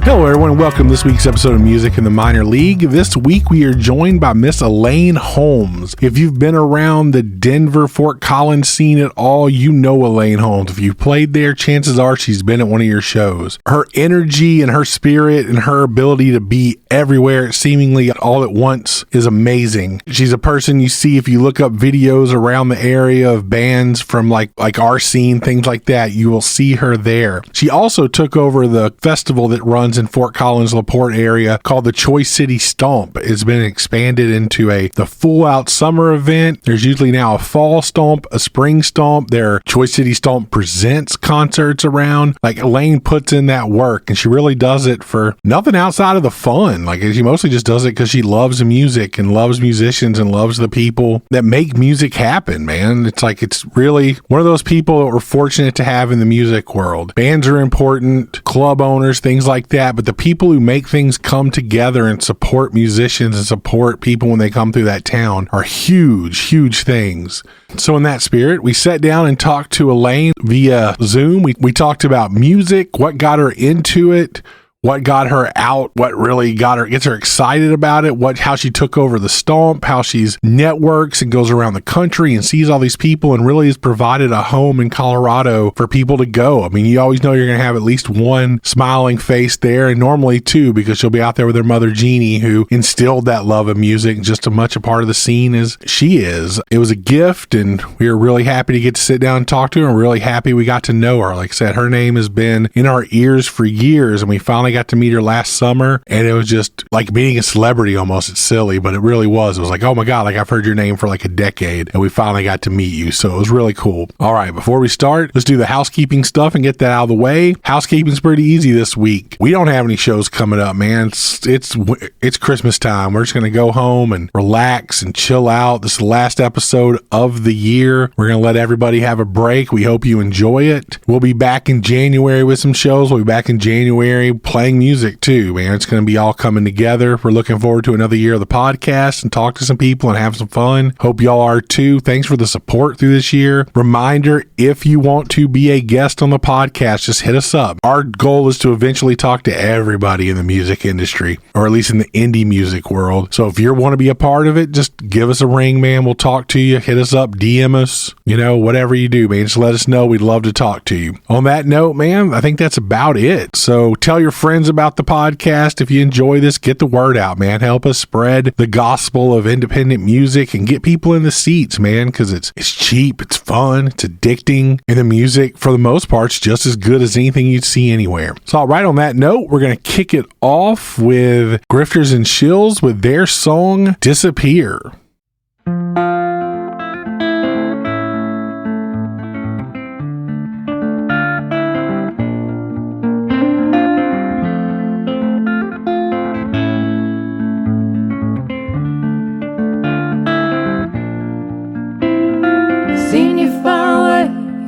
Hello everyone, welcome to this week's episode of Music in the Minor League. This week we are joined by Miss Elaine Holmes. If you've been around the Denver, Fort Collins scene at all, you know Elaine Holmes. If you've played there, chances are she's been at one of your shows. Her energy and her spirit and her ability to be everywhere seemingly all at once is amazing. She's a person you see if you look up videos around the area of bands from like our scene, things like that, you will see her there. She also took over the festival that runs in Fort Collins, LaPorte area called the Choice City Stomp. It's been expanded into the full out summer event. There's usually now a fall stomp, a spring stomp. Their Choice City Stomp presents concerts around. Like Elaine puts in that work and she really does it for nothing outside of the fun. Like she mostly just does it because she loves music and loves musicians and loves the people that make music happen, man. It's really one of those people that we're fortunate to have in the music world. Bands are important, club owners, things like that, but the people who make things come together and support musicians and support people when they come through that town are huge things. So in that spirit, we sat down and talked to Elaine via Zoom. We talked about music, what got her into it, what got her out, what really gets her excited about it, how she took over the Stomp, how she's networks and goes around the country and sees all these people and really has provided a home in Colorado for people to go. I mean, you always know you're going to have at least one smiling face there, and normally two, because she'll be out there with her mother Jeannie, who instilled that love of music just as much a part of the scene as she is. It was a gift, and we were really happy to get to sit down and talk to her, and really happy we got to know her. Like I said, her name has been in our ears for years, and we finally got to meet her last summer, and it was just like meeting a celebrity almost. It's silly, but it really was. It was like, oh my God, like I've heard your name for like a decade, and we finally got to meet you. So it was really cool. All right, before we start, let's do the housekeeping stuff and get that out of the way. Housekeeping's pretty easy this week. We don't have any shows coming up, man. It's Christmas time. We're just going to go home and relax and chill out. This is the last episode of the year. We're going to let everybody have a break. We hope you enjoy it. We'll be back in January with some shows. We'll be back in January playing music too, man. It's going to be all coming together. We're looking forward to another year of the podcast and talk to some people and have some fun. Hope y'all are too. Thanks for the support through this year. Reminder, if you want to be a guest on the podcast, just hit us up. Our goal is to eventually talk to everybody in the music industry, or at least in the indie music world. So if you want to be a part of it, just give us a ring, man. We'll talk to you. Hit us up, DM us, whatever you do, man. Just let us know. We'd love to talk to you. On that note, man, I think that's about it. So tell your friends about the podcast. If you enjoy this, get the word out, man. Help us spread the gospel of independent music and get people in the seats, man, because it's cheap, it's fun, it's addicting, and the music, for the most part, is just as good as anything you'd see anywhere. So, all right, on that note, we're going to kick it off with Grifters and Shills with their song, Disappear.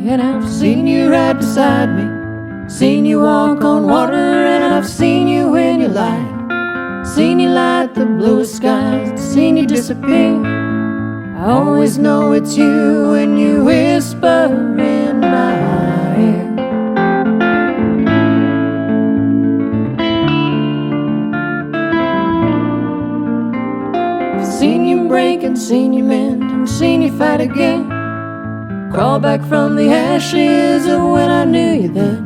And I've seen you right beside me, seen you walk on water, and I've seen you when you light, seen you light the bluest skies, seen you disappear. I always know it's you when you whisper in my ear. I've seen you break and seen you mend and seen you fight again. Crawl back from the ashes of when I knew you then.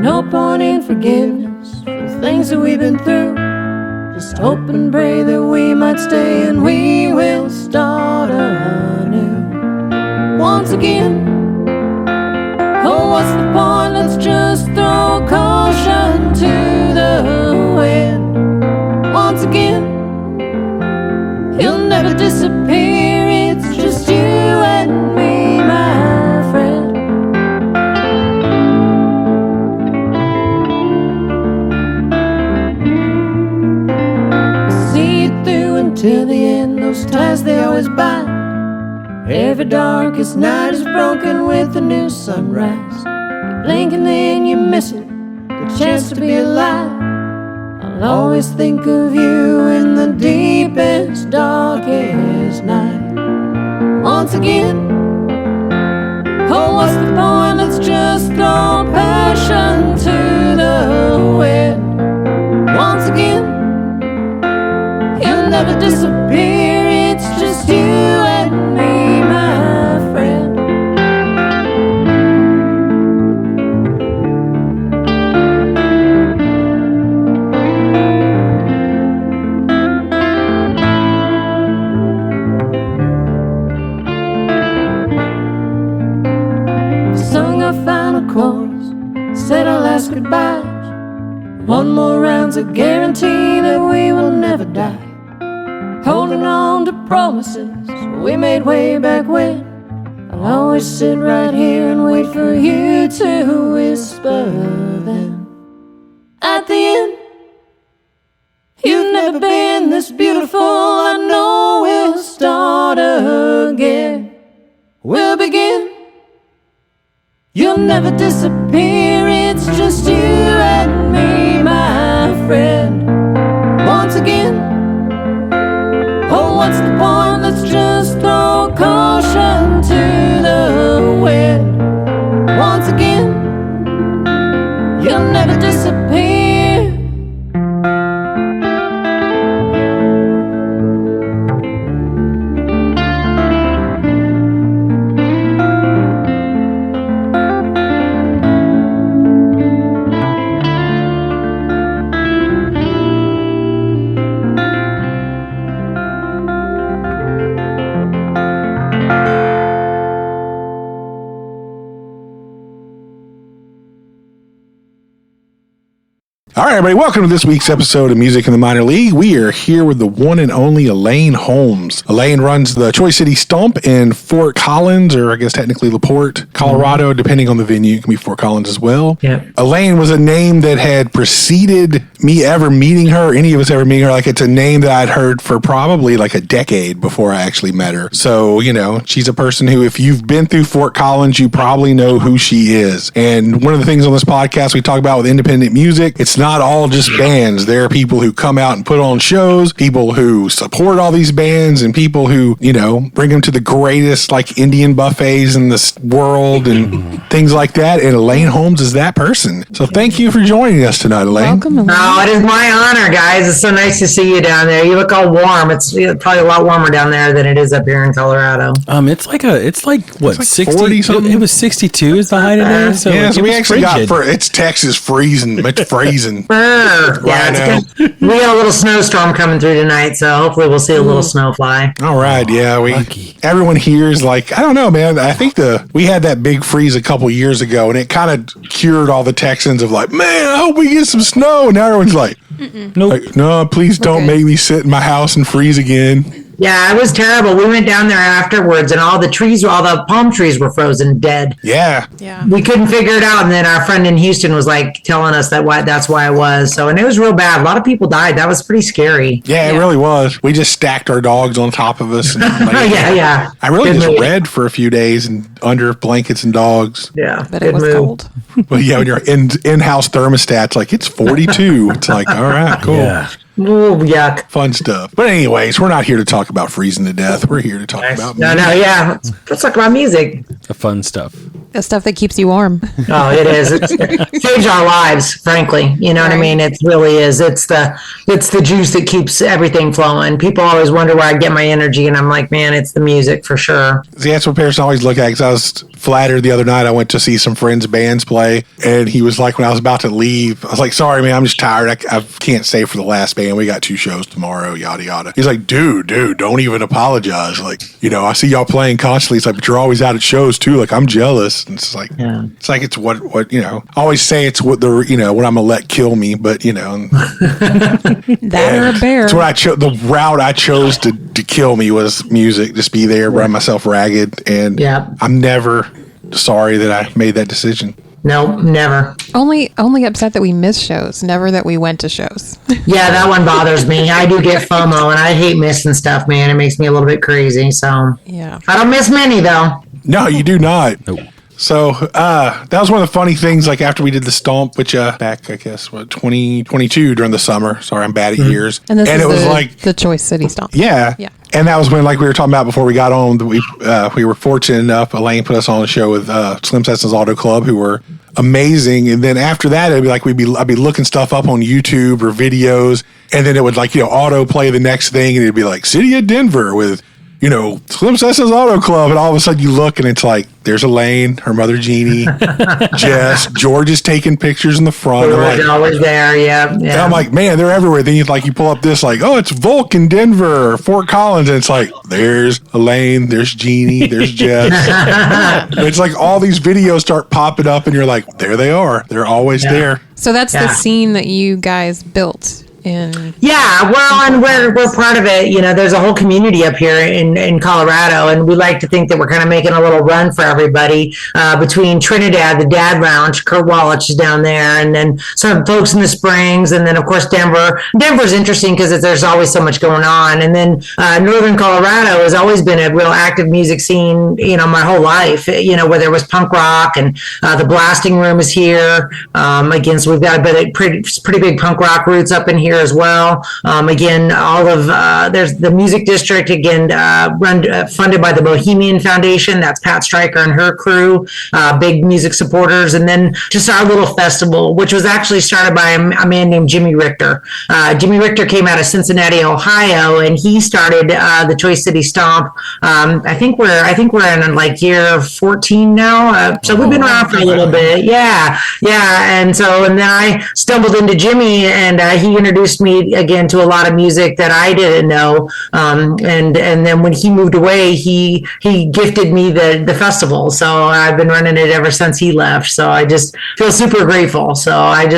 No point in forgiveness for the things that we've been through. Just hope and pray that we might stay and we will start anew. Once again, oh, what's the point? Let's just throw caution to the wind. Once again, you'll never disappear. It's just you and me. Till the end, those ties they always bind. Every darkest night is broken with a new sunrise. You blink and then you miss it, the chance to be alive. I'll always think of you in the deepest, darkest night. Once again, oh, what's the point? Let's just throw passion to the wind. sung our final chorus, said our last goodbyes. One more round's a guarantee that we will never die. Holding on to promises we made way back when. I'll always sit right here and wait for you to whisper them. At the end, you've never been this beautiful. I know we'll start again. We'll begin. You'll never disappear. It's just you and me, my friend. Once again. Oh, what's the point? Let's just throw caution to the wind. Once again, you'll never disappear. All right, everybody, welcome to this week's episode of Music in the Minor League. We are here with the one and only Elaine Holmes. Elaine runs the Choice City Stomp in Fort Collins, or I guess technically LaPorte, Colorado, depending on the venue. It can be Fort Collins as well. Yeah. Elaine was a name that had preceded me ever meeting her, any of us ever meeting her. Like, it's a name that I'd heard for probably like a decade before I actually met her. So, you know, she's a person who, if you've been through Fort Collins, you probably know who she is. And one of the things on this podcast we talk about with independent music, it's not all just bands. There are people who come out and put on shows, people who support all these bands, and people who, you know, bring them to the greatest like Indian buffets in this world and things like that. And Elaine Holmes is that person. So thank you for joining us tonight, Elaine. Welcome, Elaine. Oh, it is my honor, guys. It's so nice to see you down there. You look all warm. It's probably a lot warmer down there than it is up here in Colorado. It's like what, 60 40 something? It was 62 is the high today. So Yeah, so it we was actually frigid. it's Texas freezing. It's freezing. Yeah, Right it's good. We got a little snowstorm coming through tonight, so hopefully we'll see a little snow fly. All right, yeah, lucky. everyone here is like, I don't know, man. I think we had that big freeze a couple years ago, and it kind of cured all the Texans of like, man, I hope we get some snow. And now everyone's like, Nope. no, please don't make me sit in my house and freeze again. Yeah, it was terrible. We went down there afterwards, and all the palm trees were frozen dead. Yeah. We couldn't figure it out, and then our friend in Houston was like telling us that's why it was. So, and it was real bad. A lot of people died. That was pretty scary. Yeah, it really was. We just stacked our dogs on top of us. And Yeah. I really Good just move. read for a few days and under blankets and dogs. Yeah, But it was cold. But yeah, when your in-house thermostat's like, it's 42. It's like, all right, cool. Yeah. Ooh, yuck. Fun stuff. But anyways, we're not here to talk about freezing to death. We're here to talk about music. Yeah. Let's talk about music. The fun stuff. The stuff that keeps you warm. Oh, it is. It's changed our lives, frankly. You know what I mean? It really is. It's the juice that keeps everything flowing. People always wonder where I get my energy, and I'm like, man, it's the music for sure. See, that's what Pearson always look at, because I was flattered the other night. I went to see some friends' bands play, and he was like, when I was about to leave, I was like, sorry, man, I'm just tired. I can't stay for the last band. We got 2 shows tomorrow, yada, yada. He's like, dude, don't even apologize. Like, you know, I see y'all playing constantly. It's like, but you're always out at shows too. Like, I'm jealous. And it's like, it's what, you know, I always say it's what what I'm going to let kill me, but, you know. That or a bear. It's what the route I chose to kill me was music. Just be there, run myself ragged. And I'm never sorry that I made that decision. Nope, never. Only upset that we missed shows, never that we went to shows. Yeah, that one bothers me. I do get FOMO, and I hate missing stuff, man. It makes me a little bit crazy. So Yeah. I don't miss many, though. No, you do not. Nope. So that was one of the funny things, like after we did the Stomp, which back, I guess, 2022 during the summer. Sorry, I'm bad at years. And this is it was the, like the Choice City Stomp. Yeah. Yeah. And that was when, like we were talking about before we got on, we were fortunate enough, Elaine put us on a show with Slim Sessions Auto Club, who were amazing. And then after that, it'd be like I'd be looking stuff up on YouTube or videos, and then it would auto play the next thing, and it'd be like City of Denver with Slim Sessions Auto Club. And all of a sudden you look and it's like, there's Elaine, her mother Jeannie, Jess, George is taking pictures in the front. George always there, yeah. And I'm like, man, they're everywhere. Then you pull up this like, oh, it's Volk in Denver, Fort Collins, and it's like, there's Elaine, there's Jeannie, there's Jess. It's like all these videos start popping up, and you're like, there they are. They're always there. So that's the scene that you guys built. We're part of it. There's a whole community up here in Colorado, and we like to think that we're kind of making a little run for everybody between Trinidad, the Dad Lounge, Kurt Wallach is down there, and then some folks in the Springs, and then of course Denver. Denver's interesting because there's always so much going on, and then Northern Colorado has always been a real active music scene. My whole life. Where there was punk rock, and the Blasting Room is here. Again, so we've got a bit of pretty big punk rock roots up in here as well. Again, all of there's the Music District again, funded by the Bohemian Foundation. That's Pat Stryker and her crew, big music supporters. And then just our little festival, which was actually started by a man named Jimmy Richter. Jimmy Richter came out of Cincinnati, Ohio, and he started the Choice City Stomp. I think we're in like year 14 now. So we've been around for a little bit. Yeah. And then I stumbled into Jimmy, and he introduced me again to a lot of music that I didn't know. And then when he moved away, he gifted me the festival. So I've been running it ever since he left. So I just feel super grateful. But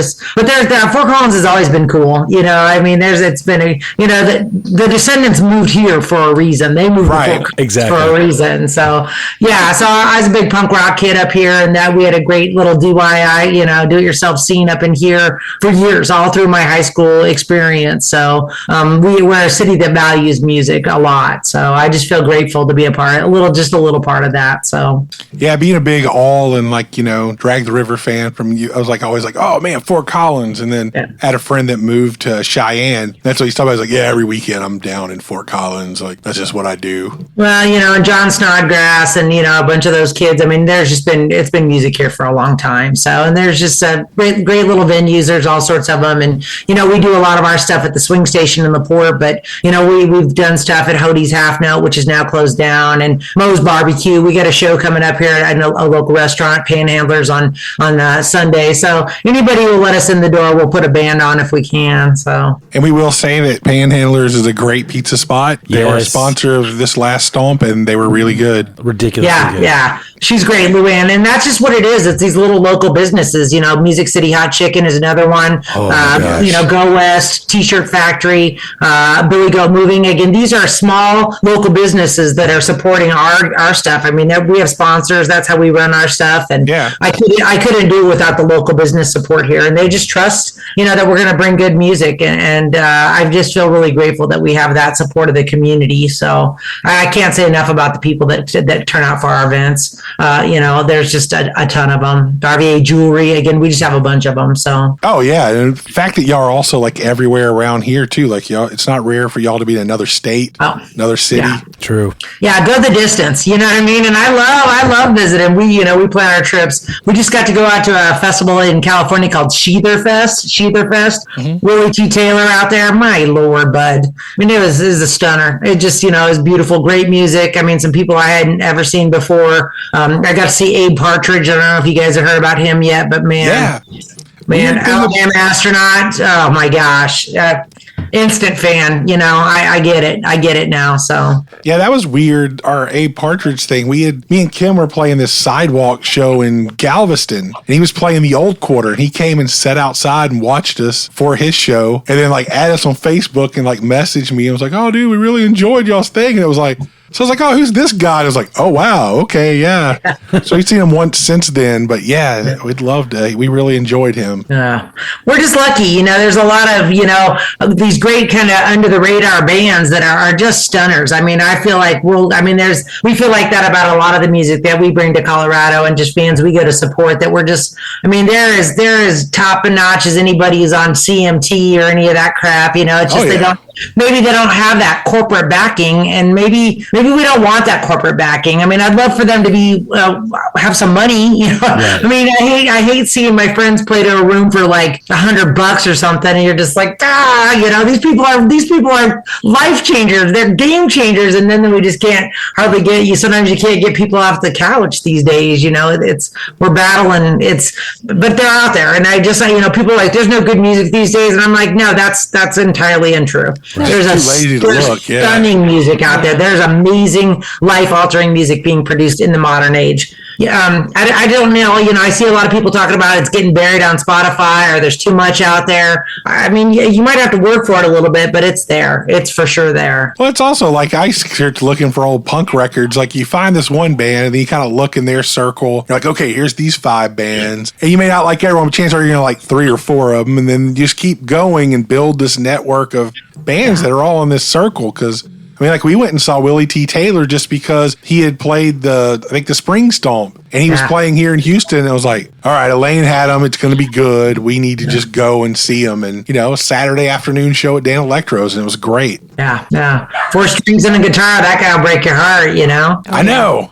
Fort Collins has always been cool. It's been the Descendants moved here for a reason. They moved right, exactly, for a reason. So I was a big punk rock kid up here, and that we had a great little DIY, do it yourself scene up in here for years, all through my high school experience. So we're a city that values music a lot. So I just feel grateful to be a little part of that. So being a big All and Drag the River fan from you, I was always like, oh man, Fort Collins. And then I had a friend that moved to Cheyenne. That's what he's talking about. He's like, every weekend I'm down in Fort Collins. Like, that's just what I do. Well, and John Snodgrass and a bunch of those kids. I mean, it's been music here for a long time. So, and there's just great little venues. There's all sorts of them, and we do a lot of our stuff at the swing station in LaPorte, but we've done stuff at Hodie's Half Note, which is now closed down, and Moe's Barbecue. We got a show coming up here at a local restaurant, Panhandlers, on Sunday. So anybody who will let us in the door, we'll put a band on if we can. So, and we will say that Panhandlers is a great pizza spot. They were a sponsor of this last Stomp, and they were really good. Ridiculously good. Yeah. She's great, Luann, and that's just what it is. It's these little local businesses. Music City Hot Chicken is another one. Go West, T-Shirt Factory, Billy Goat Moving. Again, these are small local businesses that are supporting our stuff. I mean, we have sponsors. That's how we run our stuff. And I couldn't do it without the local business support here. And they just trust, that we're going to bring good music. And I just feel really grateful that we have that support of the community. So I can't say enough about the people that turn out for our events. There's just a ton of them. RVA Jewelry, again, we just have a bunch of them. So. Oh yeah, and the fact that y'all are also everywhere around here too. Y'all, it's not rare for y'all to be in another state, another city. Yeah. True. Yeah, go the distance. You know what I mean? And I love visiting. We plan our trips. We just got to go out to a festival in California called Sheether Fest. Mm-hmm. Willie T. Taylor out there. My Lord, bud. I mean, it was a stunner. It just, it was beautiful, great music. I mean, some people I hadn't ever seen before. I got to see Abe Partridge. I don't know if you guys have heard about him yet, but man, Alabama Astronaut. Oh my gosh. Instant fan, I get it now. So yeah, that was weird. Our Abe Partridge thing. Me and Kim were playing this sidewalk show in Galveston, and he was playing the Old Quarter, and he came and sat outside and watched us for his show, and then add us on Facebook and messaged me. I was like, oh dude, we really enjoyed y'all's thing, and it was so I was like, oh, who's this guy? And I was like, oh, wow. Okay, yeah. So we've seen him once since then. But yeah, we really enjoyed him. Yeah. We're just lucky. There's a lot of, these great kind of under the radar bands that are just stunners. I mean, I feel like we feel like that about a lot of the music that we bring to Colorado, and just bands we go to support that we're just, they're as top notch as anybody who's on CMT or any of that crap. It's just, maybe they don't have that corporate backing, and maybe we don't want that corporate backing. I mean, I'd love for them to be have some money. You know, right. I mean, I hate seeing my friends play to a room for like $100 or something, and you're just like, you know, these people are life changers. They're game changers, and then we just can't hardly get you. Sometimes you can't get people off the couch these days. You know, we're battling. But they're out there, and I just, you know, people are like, there's no good music these days, and I'm like, no, that's entirely untrue. Right. There's stunning music out there. There's amazing life-altering music being produced in the modern age. Yeah, I don't know. You know, I see a lot of people talking about it's getting buried on Spotify, or there's too much out there. I mean, you might have to work for it a little bit, but it's there. It's for sure there. Well, it's also like I start looking for old punk records. Like you find this one band, and then you kind of look in their circle. You're like, okay, here's these 5 bands, and you may not like everyone, but chances are you're gonna like 3 or 4 of them, and then just keep going and build this network of bands that are all in this circle. Because I mean, like we went and saw Willie T. Taylor just because he had played the Spring Stomp, and he was playing here in Houston. And I was like, all right, Elaine had him. It's going to be good. We need to just go and see him. And, you know, a Saturday afternoon show at Dan Electro's, and it was great. Yeah. 4 strings and a guitar, that guy will break your heart, you know? I know.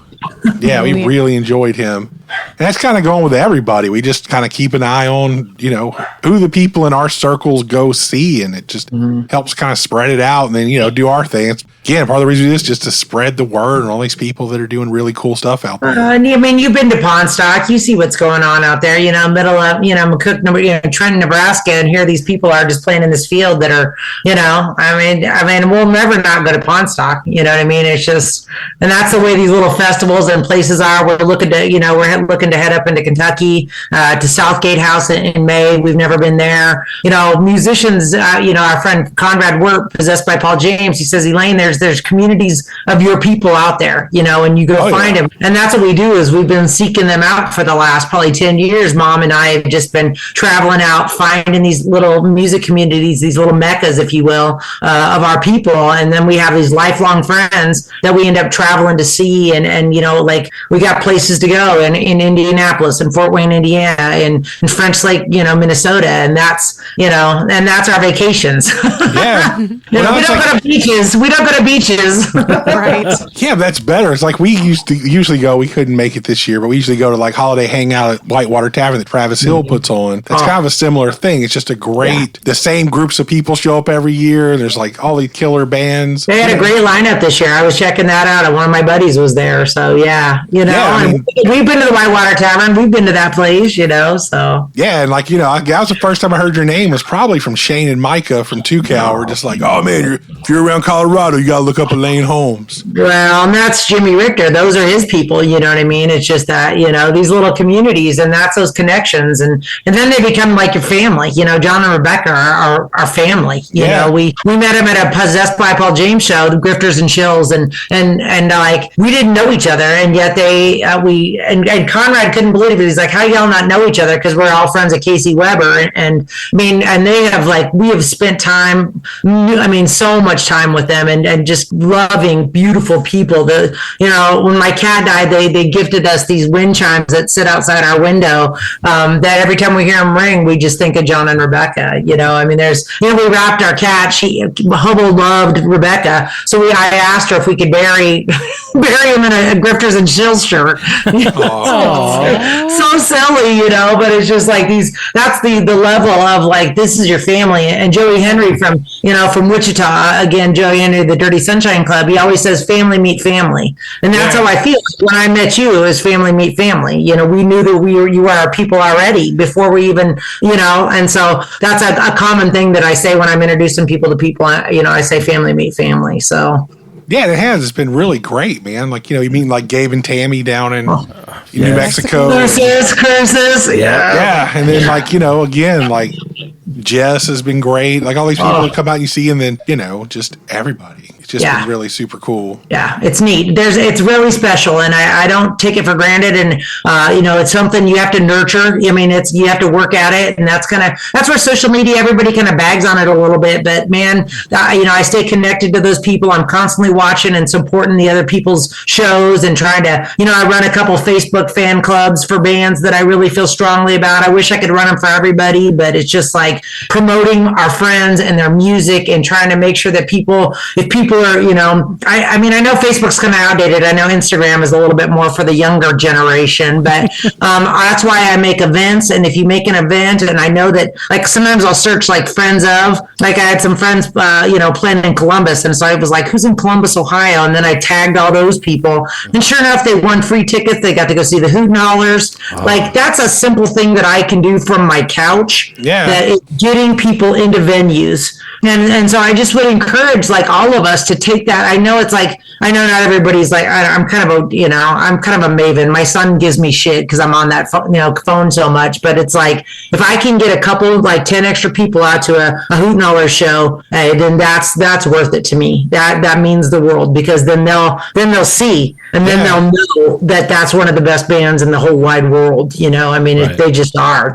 Yeah, we really enjoyed him. And that's kind of going with everybody. We just kind of keep an eye on, you know, who the people in our circles go see, and it just helps kind of spread it out, and then, you know, do our thing. It's, again, part of the reason we do this is just to spread the word and all these people that are doing really cool stuff out there. I mean, you've been to Pawnstock. You see what's going on out there, you know, middle of, you know, McCook, you know, Trenton, Nebraska, and here these people are just playing in this field that are, you know, I mean, we'll never not go to Pawnstock, you know what I mean? It's just, and that's the way these little festivals and places are. We're looking to head up into Kentucky, to Southgate House in May. We've never been there. You know, musicians, you know, our friend Conrad Wirt, Possessed by Paul James, he says, Elaine, there's communities of your people out there, you know, and you go find them. And that's what we do, is we've been seeking them out for the last probably 10 years. Mom and I have just been traveling out, finding these little music communities, these little meccas, if you will, of our people. And then we have these lifelong friends that we end up traveling to see. And you know, like we got places to go in Indianapolis and Fort Wayne, Indiana, and French Lake, you know, Minnesota. And that's, you know, and that's our vacations. Yeah. We don't go to beaches. We don't go to beaches. Right. Yeah, that's better. It's like we usually go. We couldn't make it this year, but we usually go to like holiday hangout at Whitewater Tavern that Travis Hill puts on. That's kind of a similar thing. It's just a great, the same groups of people show up every year. There's like all these killer bands. They had a great lineup this year. I was checking that out, and one of my buddies was there. So yeah, you know, I mean, we've been to the Whitewater Tavern. We've been to that place, you know, so. Yeah, and like, you know, that was the first time I heard your name was probably from Shane and Micah from Tucal. We're just like, oh man, if you're around Colorado, you got to look up Elaine Holmes. Well, and that's Jimmy Richter. Those are his people, you know what I mean? It's just that, you know, these little communities, and that's those connections. And then they become like your family. You know, John and Rebecca are our family. You know, we met him at a Possessed by Paul James show, the Grifters and Chills, and like, we didn't know each other, and yet and Conrad couldn't believe it. He's like, how y'all not know each other? Because we're all friends at Casey Weber. And I mean, and they have like, we have spent time, I mean, so much time with them, and just loving, beautiful people. You know, when my cat died, they gifted us these wind chimes that sit outside our window, that every time we hear them ring, we just think of John and Rebecca. You know, I mean, we wrapped our cat. Hubble loved Rebecca. So I asked her if we could bury him in a Grifters and Chills shirt. So silly, you know, but it's just like that's the level of like, this is your family. And Joey Henry from Wichita, again, Joey Henry, the Dirty Sunshine Club, he always says family meet family. And that's how I feel when I met you, is family meet family. You know, we knew that you were our people already before we even, you know, and so that's a common thing that I say when I'm introducing people to people, you know, I say family meet family. So. Yeah, it has. It's been really great, man. Like, you know, you mean like Gabe and Tammy down in New Mexico. Curses. Yeah. And then, like, you know, again, like Jess has been great. Like all these people that come out and you see, and then, you know, just everybody. It's just been really super cool. Yeah, it's neat. It's really special, and I don't take it for granted. And it's something you have to nurture. I mean, you have to work at it, and that's where social media, everybody kind of bags on it a little bit. But man, I stay connected to those people. I'm constantly watching and supporting the other people's shows and trying to, I run a couple Facebook fan clubs for bands that I really feel strongly about. I wish I could run them for everybody, but it's just like promoting our friends and their music and trying to make sure that if people are, I know Facebook's kind of outdated. I know Instagram is a little bit more for the younger generation, but that's why I make events. And if you make an event, and I know that, like, sometimes I'll search like friends of, like, I had some friends, playing in Columbus, and so I was like, who's in Columbus, Ohio? And then I tagged all those people, and sure enough, they won free tickets. They got to go see the Hoot and Hollers. Like, that's a simple thing that I can do from my couch. Yeah, that is getting people into venues. And so I just would encourage, like, all of us to take that. I know not everybody's like, I'm kind of a maven. My son gives me shit because I'm on that phone so much. But it's like, if I can get a couple, like 10 extra people out to a Hoot and Holler show, then that's worth it to me. That means the world, because then they'll see, and then they'll know that that's one of the best bands in the whole wide world. I mean, right. They just are.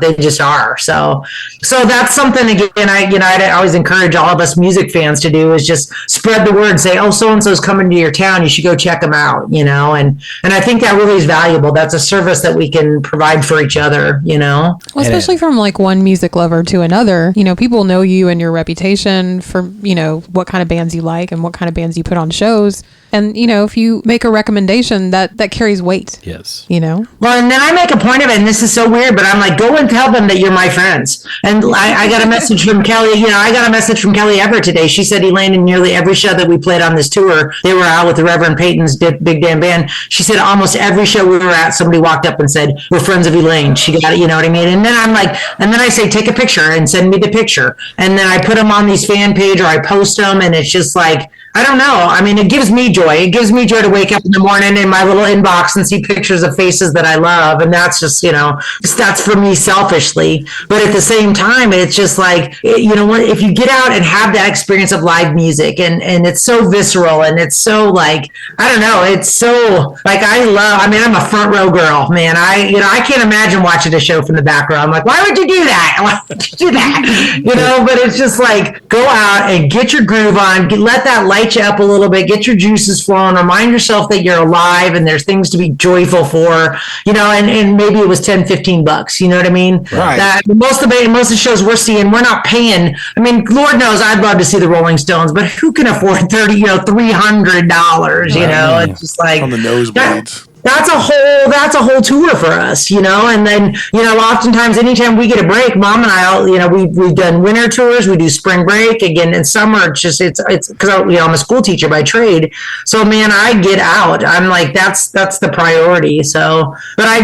So that's something, again, I always encourage all of us music fans to do, is just spread the word, say, oh, so-and-so's coming to your town, you should go check them out, and I think that really is valuable. That's a service that we can provide for each other, Well, especially from like one music lover to another, people know you and your reputation for, what kind of bands you like and what kind of bands you put on shows. And, if you make a recommendation, that carries weight. Yes. Well, and then I make a point of it, and this is so weird, but I'm like, go and tell them that you're my friends. And I got a message from Kelly, Kelly Everett today. She said, Elaine, in nearly every show that we played on this tour, they were out with the Reverend Peyton's Big Damn Band. She said almost every show we were at, somebody walked up and said, we're friends of Elaine. She got it, you know what I mean? And then I'm like, and then I say, take a picture and send me the picture. And then I put them on these fan page, or I post them, and it's just like, I don't know. I mean, it gives me joy. It gives me joy to wake up in the morning in my little inbox and see pictures of faces that I love. And that's just, that's for me selfishly. But at the same time, it's just like, if you get out and have that experience of live music, and it's so visceral, and it's so like, I don't know, it's so like, I'm a front row girl, man. I can't imagine watching a show from the back row. I'm like, why would you do that? Why would you do that? But it's just like, go out and get your groove on, let that light you up a little bit, get your juices flowing, remind yourself that you're alive and there's things to be joyful for, and maybe it was $10-15, you know what I mean? Right. That most of the shows we're seeing, we're not paying. I mean, Lord knows I'd love to see the Rolling Stones, but who can afford $300, it's just like on the nosebleeds. That's a whole tour for us, and then, oftentimes anytime we get a break, Mom and I, we've done winter tours, we do spring break. Again, in summer, it's because I'm a school teacher by trade. So, man, I get out. I'm like, that's the priority. So, but I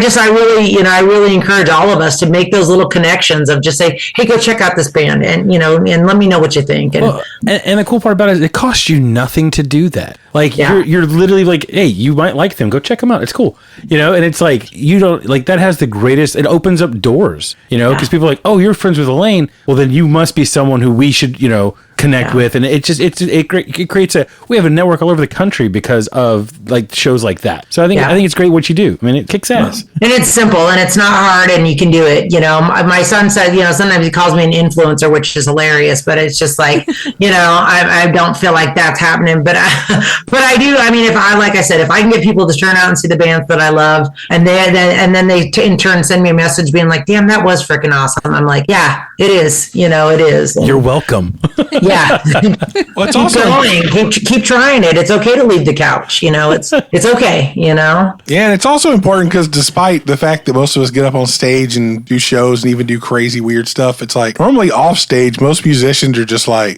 really encourage all of us to make those little connections of just say, hey, go check out this band, and, and let me know what you think. And the cool part about it is it costs you nothing to do that. Like, you're literally like, hey, you might like them, go check them out. It's cool. And it's like, you don't like, that has the greatest, it opens up doors, because people are like, oh, you're friends with Elaine. Well, then you must be someone who we should, connect with. And it creates we have a network all over the country because of like shows like that. So I think it's great what you do. I mean, it kicks ass. And it's simple, and it's not hard, and you can do it. My son said, sometimes he calls me an influencer, which is hilarious, but it's just like, I don't feel like that's happening, but I do. I mean, like I said, if I can get people to turn out and see the bands that I love, and then they in turn send me a message being like, damn, that was freaking awesome. I'm like, yeah, it is. It is. And you're welcome. Yeah. Well, it's also keep trying it. It's okay to leave the couch. It's okay. Yeah, and it's also important because despite the fact that most of us get up on stage and do shows and even do crazy weird stuff, it's like normally off stage, most musicians are just like,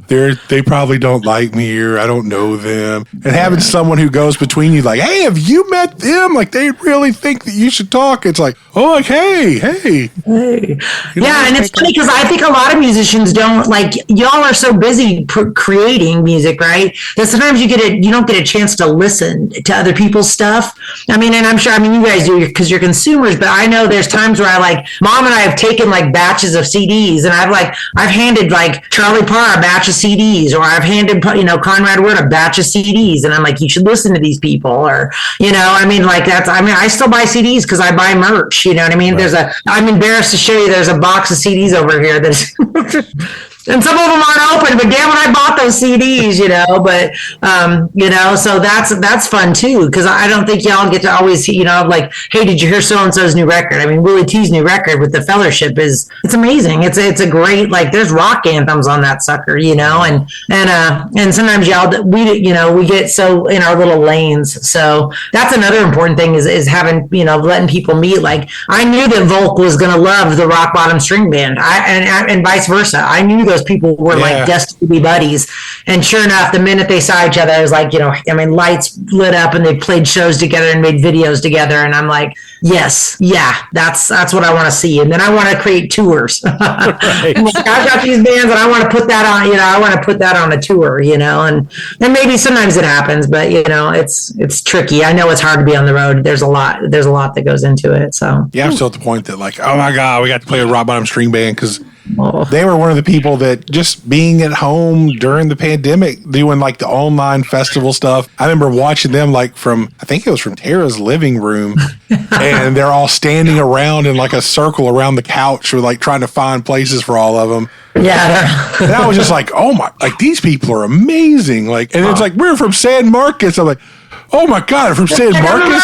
they probably don't like me, or I don't know them. And having someone who goes between you, like, hey, have you met them? Like, they really think that you should talk. It's like, oh, like, hey. Yeah, and it's funny because I think a lot of musicians don't, like, y'all are so busy creating music, right? That sometimes you don't get a chance to listen to other people's stuff. I mean, and I'm sure, I mean, you guys do because you're consumers, but I know there's times where Mom and I have taken like batches of CDs, and I've handed like Charlie Parr a batch of CDs, or I've handed, Conrad Word a batch of CDs, and I'm like, you should listen to these people, or, I mean, like I still buy CDs because I buy merch, you know what I mean? Right. I'm embarrassed to show you, there's a box of CDs over here that's and some of them aren't open, but damn it, I bought those CDs, so that's fun too, because I don't think y'all get to always, like, hey, did you hear so-and-so's new record? I mean, Willie T's new record with the Fellowship it's amazing. It's a great, like, there's rock anthems on that sucker, and sometimes we get so in our little lanes. So that's another important thing is having, letting people meet. Like, I knew that Volk was going to love the Rock Bottom String Band, and vice versa. I knew those people were like destined to be buddies, and sure enough, the minute they saw each other, I was like, lights lit up, and they played shows together and made videos together, and I'm like, yes, yeah, that's what I want to see. And then I want to create tours. Right. I've got these bands, and I want to put that on, I want to put that on a tour, and maybe sometimes it happens, but it's tricky. I know it's hard to be on the road. There's a lot that goes into it. So yeah, I'm still at the point that, like, oh my God, we got to play with Rock Bottom String Band, because they were one of the people that just being at home during the pandemic, doing like the online festival stuff. I remember watching them I think it was from Tara's living room, and they're all standing around in like a circle around the couch, or like trying to find places for all of them. Yeah. And I was just like, oh my, like, these people are amazing. Like, and it's like, we're from San Marcos. I'm like, oh my God, from San Marcos?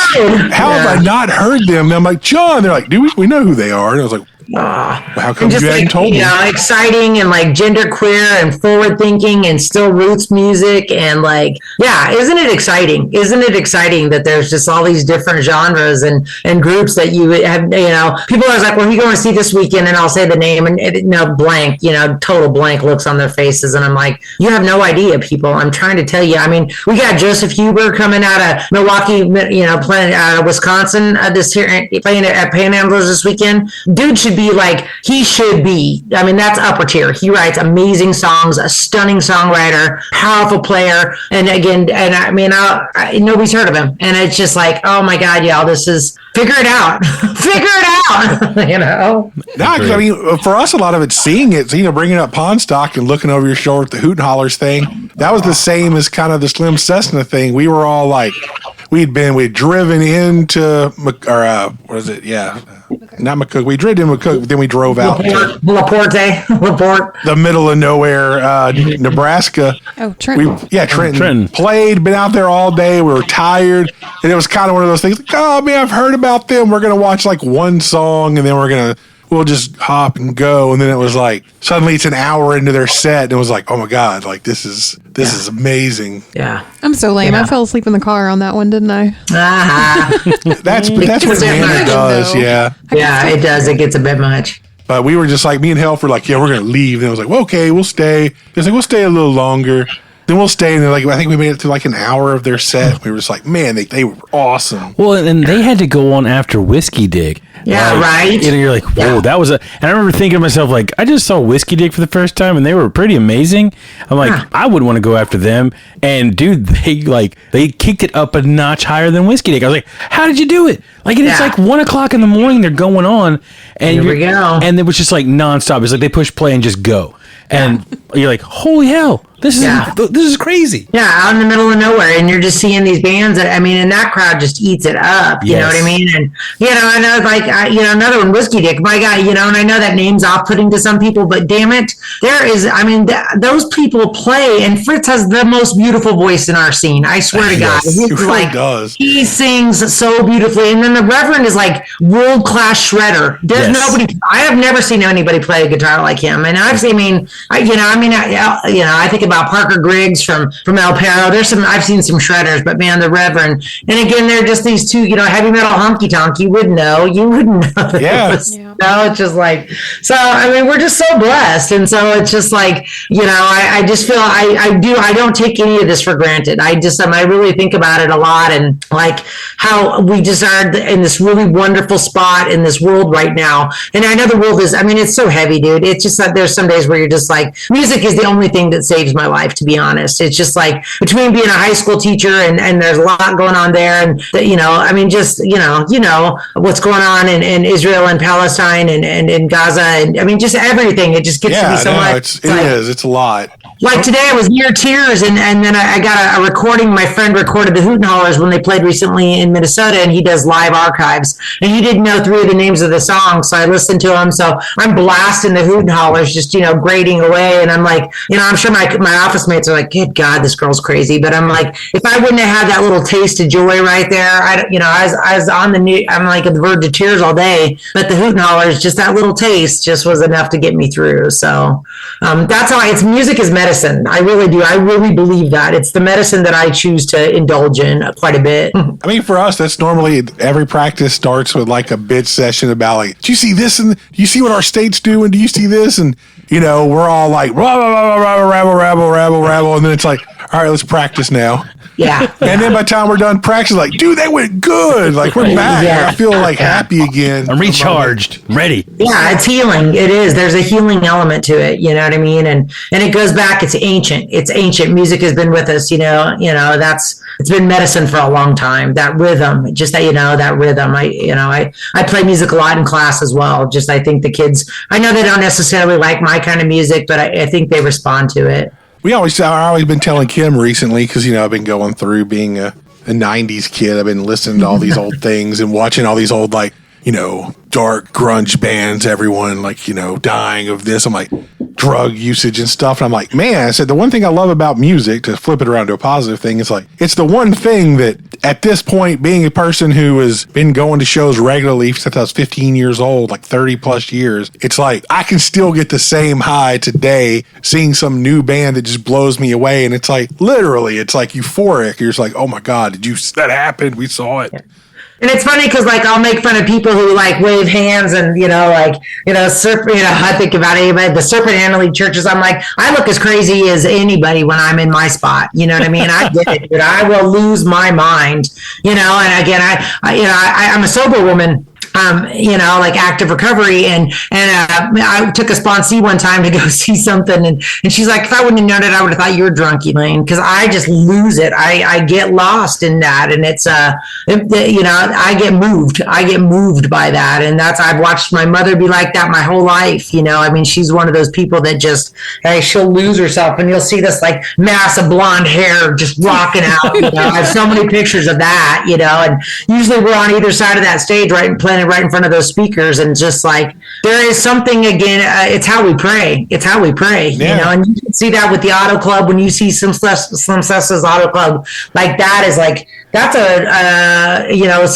How have I not heard them? And I'm like, John, they're like, we know who they are. And I was like, how come you hadn't told me? Exciting, and like genderqueer and forward thinking, and still roots music, and like, yeah, isn't it exciting? Isn't it exciting that there's just all these different genres and groups that you have, people are like, well, you going to see this weekend, and I'll say the name, and blank, total blank looks on their faces, and I'm like, you have no idea, people. I'm trying to tell you. I mean, we got Joseph Huber coming out of Milwaukee, playing out of Wisconsin, playing at Panhandlers this weekend. Dude should be like, he should be. I mean, that's upper tier. He writes amazing songs, a stunning songwriter, powerful player. And again, I mean, nobody's heard of him. And it's just like, oh my God, y'all, this is, figure it out. Figure it out. No, because I mean, for us, a lot of it's seeing it. So, bringing up Pawn Stock and looking over your shoulder at the Hoot and Hollers thing. That was the same as kind of the Slim Cessna thing. We were all like, we'd driven into, what is it? Yeah. Not McCook. We drove in McCook, then we drove out to LaPorte, the middle of nowhere, Nebraska. Oh, Trenton. Trenton. Played, been out there all day. We were tired, and it was kind of one of those things. Like, oh man, I've heard about them. We're gonna watch like one song, and then we'll just hop and go. And then it was like, suddenly it's an hour into their set, and it was like, oh my God, like this is amazing. Yeah. I'm so lame. Yeah. I fell asleep in the car on that one, didn't I? That's what Hannah does. Yeah. Yeah, it does. It gets a bit much. But we were just like, me and Helf were like, yeah, we're going to leave. And I was like, well, okay, we'll stay. It's like, we'll stay a little longer. Then we'll stay, and they're like, I think we made it to like an hour of their set. We were just like, man, they were awesome. Well, and they had to go on after Whiskey Dick. Yeah, right. And you're like, whoa, that was and I remember thinking to myself, like, I just saw Whiskey Dick for the first time, and they were pretty amazing. I'm like, I would want to go after them. And dude, they kicked it up a notch higher than Whiskey Dick. I was like, how did you do it? Like, it's like 1 o'clock in the morning, they're going on, and here we go. And it was just like nonstop. It's like they push play and just go. And you're like, holy hell, this is crazy. Yeah, out in the middle of nowhere, and you're just seeing these bands that, I mean, and that crowd just eats it up. You know what I mean? And I know, like, another one, Whiskey Dick. My God, and I know that name's off-putting to some people, but damn it, there is. I mean, those people play, and Fritz has the most beautiful voice in our scene. I swear to God, he really does. He sings so beautifully, and then the Reverend is like world-class shredder. There's nobody. I have never seen anybody play a guitar like him, and I think about Parker Griggs from El Paro. I've seen some shredders, but man, the Reverend. And again, they're just these two, heavy metal honky tonk. You wouldn't know. Yeah. No, it's just like, so, I mean, we're just so blessed. And so it's just like, I just feel I don't take any of this for granted. I really think about it a lot, and like how we just are in this really wonderful spot in this world right now. And I know the world is, I mean, it's so heavy, dude. It's just that there's some days where you're just like, music is the only thing that saves my life, to be honest. It's just like between being a high school teacher and there's a lot going on there. And, I mean, just, what's going on in Israel and Palestine and in Gaza. And I mean, just everything. It just gets to me so much. It's a lot. Like today, I was near tears, and then I got a recording. My friend recorded the Hoot and Hollers when they played recently in Minnesota, and he does live archives. And he didn't know 3 of the names of the songs, so I listened to them. So I'm blasting the Hoot and Hollers, just grading away. And I'm like, I'm sure my office mates are like, "Good God, this girl's crazy." But I'm like, if I wouldn't have had that little taste of joy right there, I was on I'm like at the verge of tears all day. But the Hoot and Hollers, just that little taste, just was enough to get me through. So that's how it's music is medicine. I really do. I really believe that it's the medicine that I choose to indulge in quite a bit. I mean, for us, that's normally every practice starts with like a bit session about like, do you see this? And do you see what our state's doing? Do you see this? And, we're all like, rabble. And then it's like, all right, let's practice now. Yeah. And then by the time we're done practicing, like, dude, they went good. Like, we're back. Yeah. I feel like happy again. I'm recharged, ready. Yeah, it's healing. It is. There's a healing element to it. You know what I mean? And it goes back. It's ancient. Music has been with us. It's been medicine for a long time. That rhythm, just that rhythm. I play music a lot in class as well. Just I think the kids. I know they don't necessarily like my kind of music, but I think they respond to it. I've always been telling Kim recently, because, I've been going through being a 90s kid. I've been listening to all these old things and watching all these old, like, dark grunge bands, everyone, like, dying of this. I'm like, drug usage and stuff. And I'm like, man, I said, the one thing I love about music, to flip it around to a positive thing, is like, it's the one thing that at this point, being a person who has been going to shows regularly since I was 15 years old, like 30 plus years, it's like, I can still get the same high today seeing some new band that just blows me away. And it's like, literally, it's like euphoric. You're just like, oh my God, that happened? We saw it. Yeah. And it's funny because, like, I'll make fun of people who, like, wave hands and, I think about anybody, the Serpent Anna churches. I'm like, I look as crazy as anybody when I'm in my spot. You know what I mean? I get it, dude. I will lose my mind, and again, I'm a sober woman. Like active recovery. And I took a sponsee one time to go see something. And she's like, if I wouldn't have known it, I would have thought you were drunk, Elaine. Cause I just lose it. I get lost in that. And it's, I get moved. I get moved by that. And I've watched my mother be like that my whole life. I mean, she's one of those people that just, she'll lose herself and you'll see this like mass of blonde hair just rocking out. I have so many pictures of that, and usually we're on either side of that stage, playing right in front of those speakers, and just like there is something again. It's how we pray. And you can see that with the Auto Club when you see Slim Sessa's Auto Club. Like that's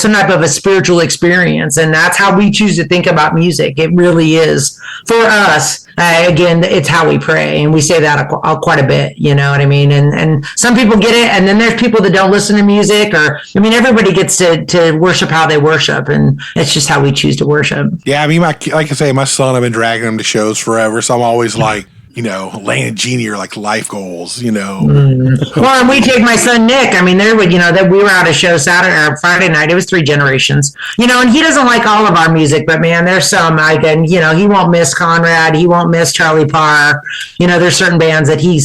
some type of a spiritual experience, and that's how we choose to think about music. It really is for us. Again, it's how we pray, and we say that quite a bit. You know what I mean? And some people get it, and then there's people that don't listen to music, everybody gets to worship how they worship, and it's just how we choose to worship. Yeah, I mean, like I say, my son, I've been dragging him to shows forever, so I'm always like, Elaine and Jeannie are like life goals, Well, and we take my son Nick. I mean, we were at a show Friday night. It was Three Generations, and he doesn't like all of our music, but man, there's some, he won't miss Conrad. He won't miss Charlie Parr. There's certain bands that he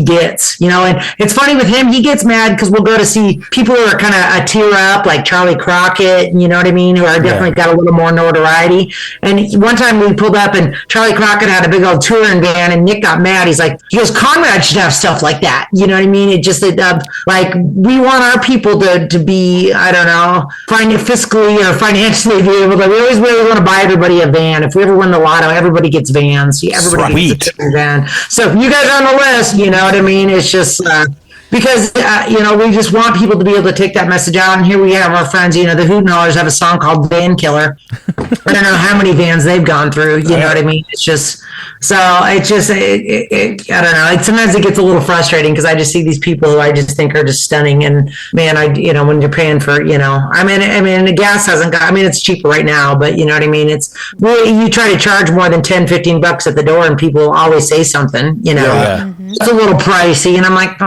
gets, and it's funny with him, he gets mad because we'll go to see people who are kind of a tear up, like Charlie Crockett, you know what I mean? Who are definitely got a little more notoriety. And one time we pulled up and Charlie Crockett had a big old touring van, and Nick got mad. He goes, Conrad should have stuff like that. You know what I mean? It just, like, we want our people to be, I don't know, fiscally or financially be able to, we always really want to buy everybody a van. If we ever win the lotto, everybody gets vans. Everybody gets a van. So if you guys are on the list, you know what I mean? It's just, because we just want people to be able to take that message out. And here we have our friends, the Hoot and Hollers have a song called Van Killer. I don't know how many vans they've gone through, you know what I mean? It's just, I don't know. Sometimes it gets a little frustrating because I just see these people who I just think are just stunning. And man, when you're paying for, the gas hasn't got, it's cheaper right now, but you know what I mean? It's really, you try to charge more than $10-15 at the door and people always say something, It's a little pricey. And I'm like,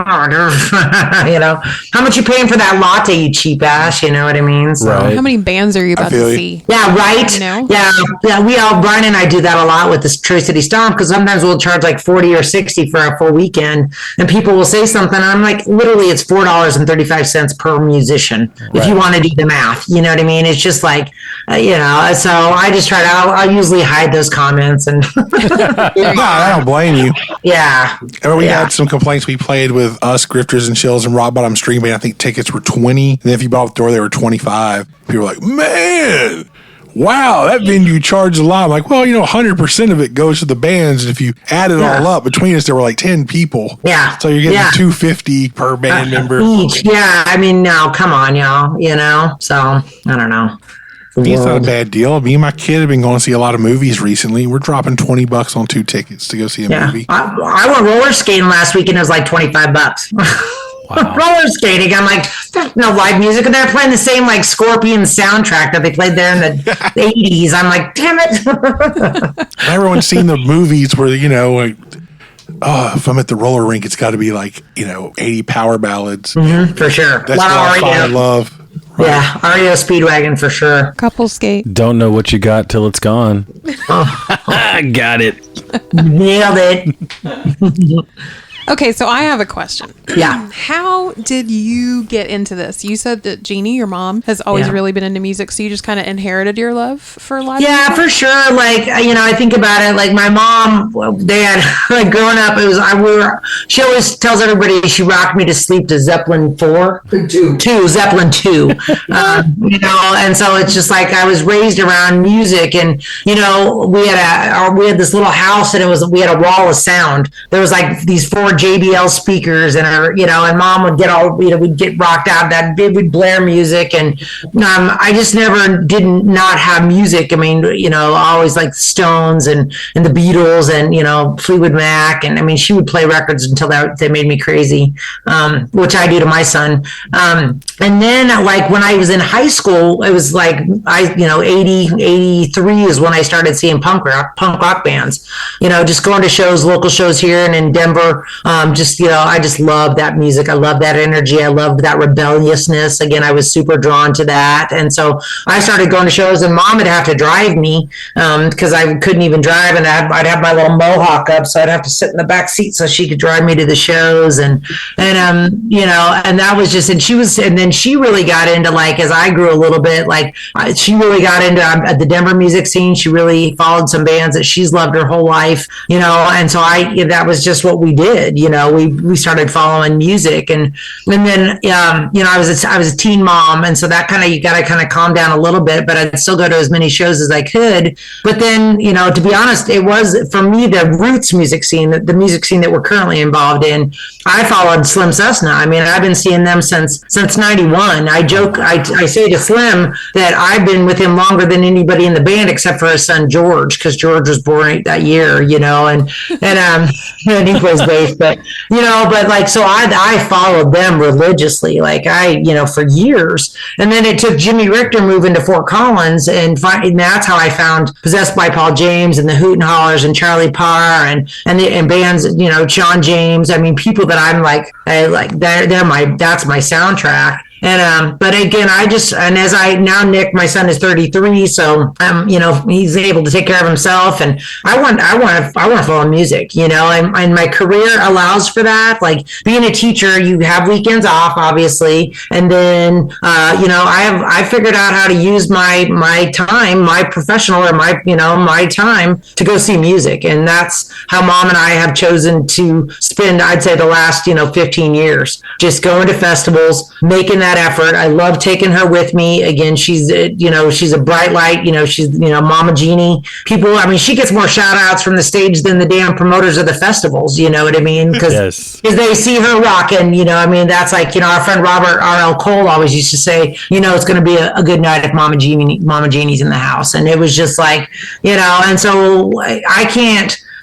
how much you paying for that latte, you cheap ass, you know what I mean? So, How many bands are you about to see? Yeah, right. Yeah. Brian and I do that a lot with this Choice City Stomp because sometimes we'll charge like $40 or $60 for a full weekend, and people will say something, and I'm like, literally, it's $4.35 per musician if you want to do the math. You know what I mean? It's just like, so I just try to. I'll usually hide those comments, and I don't blame you. Yeah. We had some complaints. We played with us, Grifters and Chills, and Rock Bottom String Band. I think tickets were $20, and then if you bought the door, they were $25. People were like, man, wow, that venue charged a lot. I'm like, well, 100% of it goes to the bands. And if you add it all up, between us, there were like 10 people. Yeah. So you're getting $250 per band member. Each. Yeah. No, come on, y'all, So, I don't know. It's not a bad deal. Me and my kid have been going to see a lot of movies recently. We're dropping $20 on 2 tickets to go see a movie. I went roller skating last week and it was like $25. Wow. Roller skating. I'm like, there's no live music. And they're playing the same like Scorpion soundtrack that they played there in the 80s. I'm like, damn it. Everyone's seen the movies where, if I'm at the roller rink, it's got to be like, 80 power ballads. Mm-hmm, for sure. That's what I find I love. Right. Yeah, REO Speedwagon for sure. Couple skate. Don't know what you got till it's gone. Got it. Nailed it. Okay, so I have a question. Yeah. How did you get into this? You said that Jeannie, your mom, has always really been into music, so you just kind of inherited your love for live music? Yeah, for sure. Like, I think about it, like my mom, they had, like growing up, she always tells everybody she rocked me to sleep to Zeppelin 4. Zeppelin 2. And so it's just like I was raised around music, and, we had this little house, and we had a wall of sound. There was like these 4 JBL speakers, and and mom would get all, we'd get rocked out, that we'd blare music, and I just never didn't not have music. I always like Stones and the Beatles and Fleetwood Mac, and she would play records until they made me crazy, which I do to my son. And then like when I was in high school, it was like 83 is when I started seeing punk rock bands, just going to shows, local shows here and in Denver. I just love that music. I love that energy. I loved that rebelliousness. Again, I was super drawn to that. And so I started going to shows, and mom would have to drive me because I couldn't even drive, and I'd have my little mohawk up, so I'd have to sit in the back seat so she could drive me to the shows. And that was just, and then she really got into, like, as I grew a little bit, like she really got into the Denver music scene. She really followed some bands that she's loved her whole life, and so that was just what we did. We started following music, and then I was a teen mom, and so that you got to calm down a little bit, but I'd still go to as many shows as I could. But then to be honest, it was for me the roots music scene, the music scene that we're currently involved in. I followed Slim Cessna. I've been seeing them since '91. I joke, I say to Slim that I've been with him longer than anybody in the band except for his son George, because George was born that year, and he plays bass. But so I followed them religiously, like for years. And then it took Jimmy Richter moving to Fort Collins, and that's how I found Possessed by Paul James and the Hoot and Hollers and Charlie Parr and bands, Sean James. People that I'm like that's my soundtrack. And but again, as I now, Nick, my son is 33, so he's able to take care of himself, and I want to follow music, and my career allows for that. Like being a teacher, you have weekends off, obviously, and then I figured out how to use my time, my professional or my time to go see music, and that's how mom and I have chosen to spend, I'd say, the last 15 years, just going to festivals, making that that effort. I love taking her with me. Again, she's a bright light. She's Mama Jeannie. People, I mean, she gets more shout outs from the stage than the damn promoters of the festivals. You know what I mean? Because they see her rocking. That's like our friend Robert R.L. Cole always used to say, it's going to be a good night if Mama Jeannie's in the house, and it was just like, and so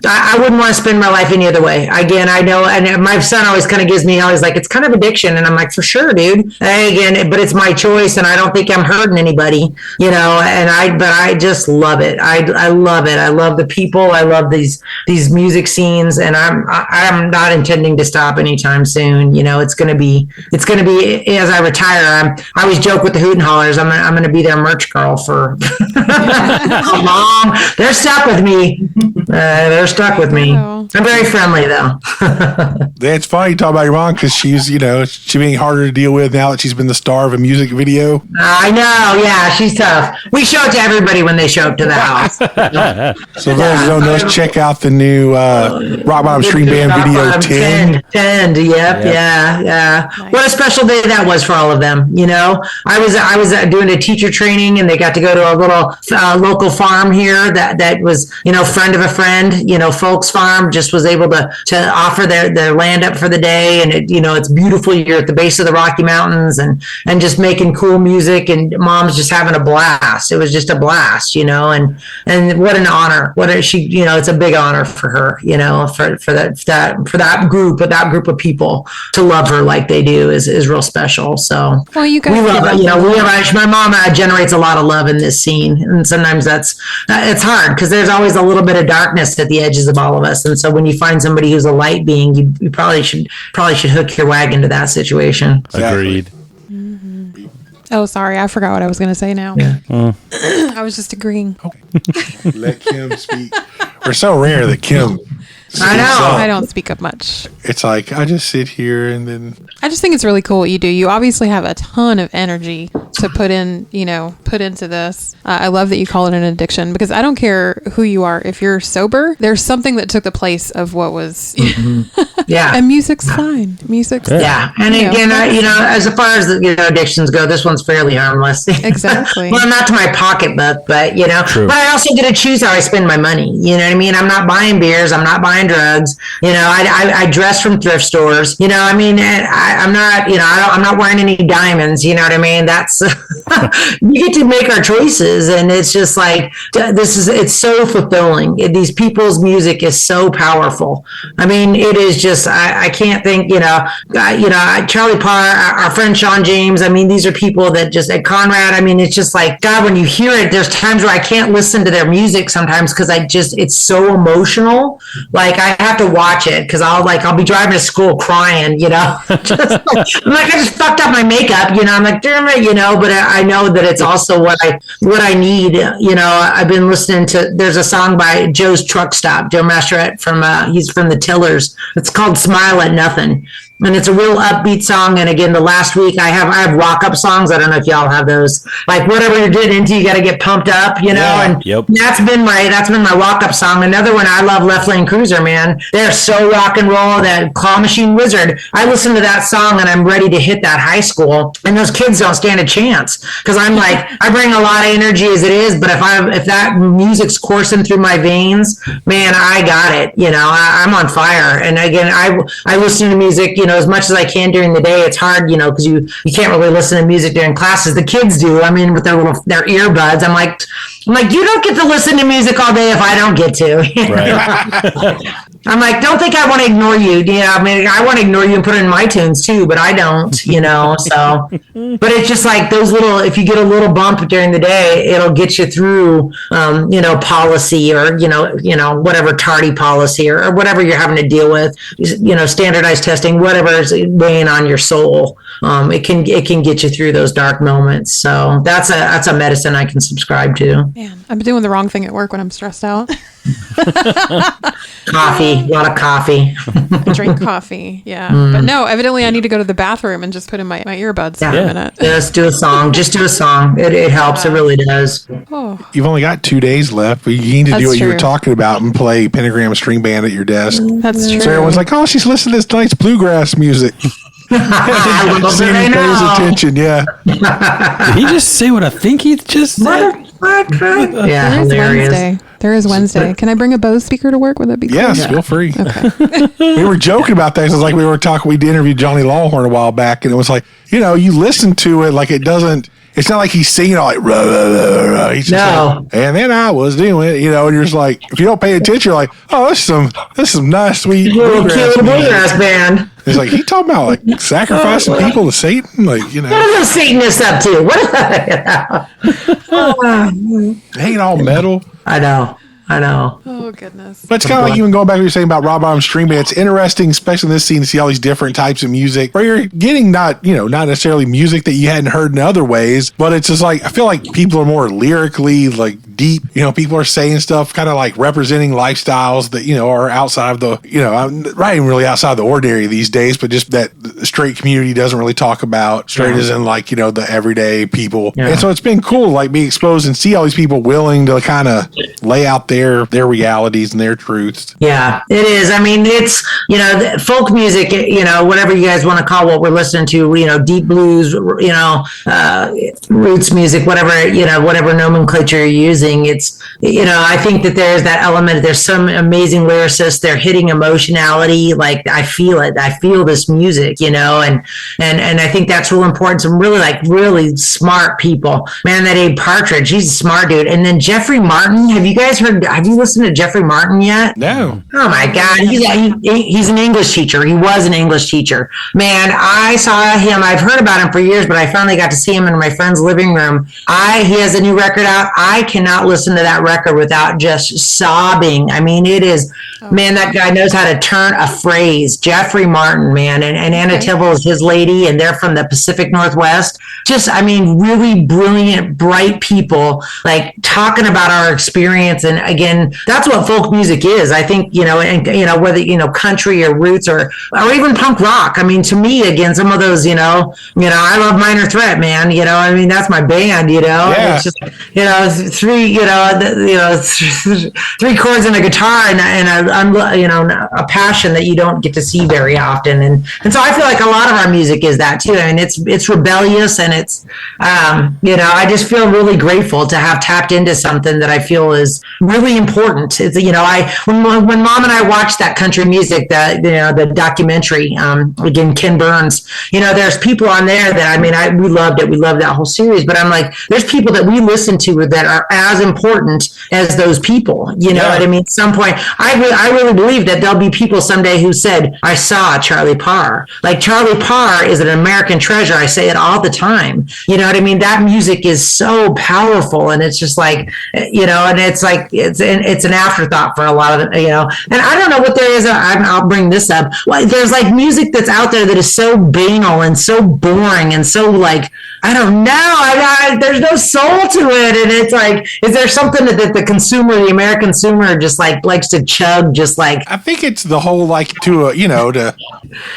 I wouldn't want to spend my life any other way. Again, I know, and my son always kind of gives me, always like, it's kind of addiction. And I'm like, for sure, dude. Again, but it's my choice, and I don't think I'm hurting anybody, but I just love it. I love it. I love the people. I love these music scenes, and I'm not intending to stop anytime soon. It's going to be as I retire. I always joke with the Hoot and Hollers. I'm going to be their merch girl for long. They're stuck with me. They're stuck with me. I'm very friendly, though. It's funny you talk about your mom, because she's, she being harder to deal with now that she's been the star of a music video. I know. Yeah, she's tough. We show it to everybody when they show up to the house. So those who don't know, check out the new Rock Bottom String Band video 10. 10. Yep. Yeah. Nice. What a special day that was for all of them. I was doing a teacher training, and they got to go to a little local farm here that was, friend of a friend, folks farm, just was able to offer their land up for the day. And it's beautiful. You're at the base of the Rocky Mountains and just making cool music, and Mom's just having a blast. It was just a blast, and what an honor. It's a big honor for her, for that group of people to love her like they do is real special. So well, you guys, my mom generates a lot of love in this scene, and sometimes it's hard because there's always a little bit of darkness at the edges of all of us. And so when you find somebody who's a light being, you probably should hook your wagon to that situation. Agreed. Mm-hmm. Oh, sorry. I forgot what I was going to say now. Yeah. I was just agreeing. Okay. Let Kim speak. We're so rare that Kim I know. I don't speak up much. It's like, I just sit here and then... I just think it's really cool what you do. You obviously have a ton of energy to put into this. I love that you call it an addiction, because I don't care who you are. If you're sober, there's something that took the place of what was... Yeah. And music's fine. Music's yeah. And again, as far as addictions go, this one's fairly harmless. Exactly. Well, not to my pocketbook, but True. But I also get to choose how I spend my money. You know what I mean? I'm not buying beers. I'm not buying drugs. I dress from thrift stores. I'm not. I'm not wearing any diamonds. You know what I mean? That's you get to make our choices, and it's just like it's so fulfilling. These people's music is so powerful. I mean, it is just. I can't think. Charlie Parr, our friend Sean James. I mean, these are people that just at Conrad. I mean, it's just like God. When you hear it, there's times where I can't listen to their music sometimes because it's so emotional. Like I have to watch it because I'll be driving to school crying. Just I'm like, I just fucked up my makeup. I'm like, damn it. But I know that it's also what I need. I've been listening to. There's a song by Joe's Truck Stop, Joe Mascherette he's from the Tillers. It's called Smile at Nothing. And it's a real upbeat song. And again, the last week I have rock up songs. I don't know if y'all have those. Like whatever you're getting into, you got to get pumped up, And yep. that's been my rock up song. Another one, I love Left Lane Cruiser, man. They're so rock and roll. That Claw Machine Wizard. I listen to that song and I'm ready to hit that high school. And those kids don't stand a chance because I'm like, I bring a lot of energy as it is. But if that music's coursing through my veins, man, I got it. I'm on fire. And again, I listen to music, as much as I can during the day. It's hard, because you can't really listen to music during classes. The kids do. I mean, with their earbuds. I'm like, you don't get to listen to music all day if I don't get to. Right. I'm like, don't think I want to ignore you. I mean, I want to ignore you and put it in my tunes too, but I don't, so, but it's just like those if you get a little bump during the day, it'll get you through, policy or, whatever tardy policy or whatever you're having to deal with, standardized testing, whatever is weighing on your soul. It can get you through those dark moments. So that's a medicine I can subscribe to. Man, I'm doing the wrong thing at work when I'm stressed out. Coffee, a lot of coffee. I drink coffee, yeah. But no, evidently I need to go to the bathroom and just put in my earbuds for a minute. Just do a song. It helps. It really does. Oh. You've only got 2 days left, but you need to do what you were talking about and play Pentagram String Band at your desk. That's true. So everyone's like, oh, she's listening to this nice bluegrass music. I will See say who pays no. attention. Yeah. Did he just say what I think he just said? Yeah, There is hilarious. Wednesday. There is Wednesday. Can I bring a Bose speaker to work? Would that be cool? Yes, feel free. We were joking about that. It's like we interviewed Johnny Longhorn a while back, and it was like, you listen to it like it doesn't. It's not like he's singing all like, rah, rah, rah, rah. He's just like, and then I was doing it, and you're just like, if you don't pay attention, you're like, oh, this is some nice, sweet Little cute bluegrass band. It's like, he talking about like sacrificing people to Satan? Like, What are those Satanists up to? It ain't all metal. I know. Oh, goodness. But it's kind of like even going back to what you were saying about Rob Bottom's streaming. It's interesting, especially in this scene, to see all these different types of music where you're getting not necessarily music that you hadn't heard in other ways, but it's just like, I feel like people are more lyrically like deep. People are saying stuff kind of like representing lifestyles that, are outside of the, not even really outside of the ordinary these days, but just that the straight community doesn't really talk about. Straight as in like, the everyday people. Yeah. And so it's been cool to like be exposed and see all these people willing to kind of lay out their realities and their truths. Yeah, it is. I mean, it's, folk music, whatever you guys want to call what we're listening to, deep blues, roots music, whatever nomenclature you're using. It's, I think that there's that element. There's some amazing lyricists. They're hitting emotionality. Like, I feel it. I feel this music, and I think that's real important. Some really smart people. Man, that Abe Partridge, he's a smart dude. And then Jeffrey Martin, have you listened to Jeffrey Martin yet? No. Oh my God. He's an English teacher. He was an English teacher. Man, I saw him. I've heard about him for years, but I finally got to see him in my friend's living room. He has a new record out. I cannot listen to that record without just sobbing. I mean, it is, man, that guy knows how to turn a phrase. Jeffrey Martin, man. And Anna Tibble is his lady, and they're from the Pacific Northwest. Just, I mean, really brilliant, bright people, like talking about our experience. And again, that's what folk music is. I think, whether, country or roots or even punk rock. I mean, to me, again, some of those, I love Minor Threat, man. I mean, that's my band, Yeah. It's just, three chords and a guitar and a passion that you don't get to see very often. And so I feel like a lot of our music is that too. I mean, it's rebellious and it's, I just feel really grateful to have tapped into something that I feel is really important. It's, when Mom and I watched that country music, the documentary, again, Ken Burns, there's people on there that, I mean, we loved it. We loved that whole series, but I'm like, there's people that we listen to that are as important as those people, you know what I mean? At some point, I really believe that there'll be people someday who said, I saw Charlie Parr. Like, Charlie Parr is an American treasure. I say it all the time. You know what I mean? That music is so powerful, and it's just like, and it's like, it's an afterthought for a lot of it, and I don't know what there is. I'll bring this up. Well, there's like music that's out there that is so banal and so boring and so like, I don't know. There's no soul to it. And it's like, is there something that the American consumer just like likes to chug, just like? I think it's the whole like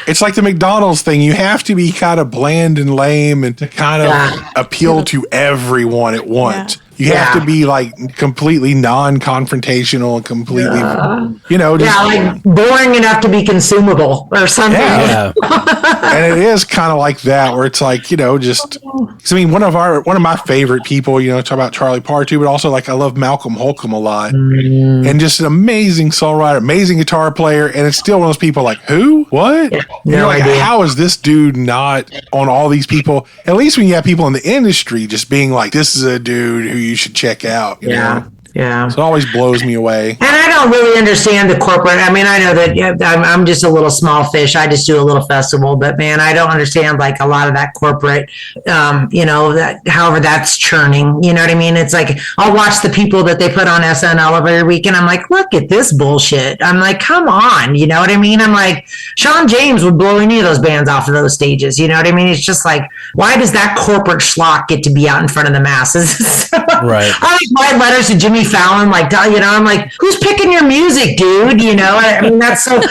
it's like the McDonald's thing. You have to be kind of bland and lame and to kind of appeal to everyone at once. Yeah. You have to be like completely non-confrontational and completely, like boring enough to be consumable or something. Yeah. And it is kind of like that, where it's like, just, cause I mean, one of my favorite people, talk about Charlie Parr too, but also like I love Malcolm Holcomb a lot, and just an amazing songwriter, amazing guitar player, and it's still one of those people like, who, what? Yeah, you're like, how is this dude not on all these people? At least when you have people in the industry just being like, this is a dude who you should check out. You know? Yeah. So it always blows me away. And I don't really understand the corporate. I mean, I know that I'm just a little small fish. I just do a little festival, but man, I don't understand like a lot of that corporate, that however that's churning, you know what I mean? It's like, I'll watch the people that they put on SNL every week and I'm like, look at this bullshit. I'm like, come on. You know what I mean? I'm like, Sean James would blow any of those bands off of those stages. You know what I mean? It's just like, why does that corporate schlock get to be out in front of the masses? Right. I like write letters to Jimmy Fallon, like, you know, I'm like, who's picking your music, dude? You know, I mean, that's what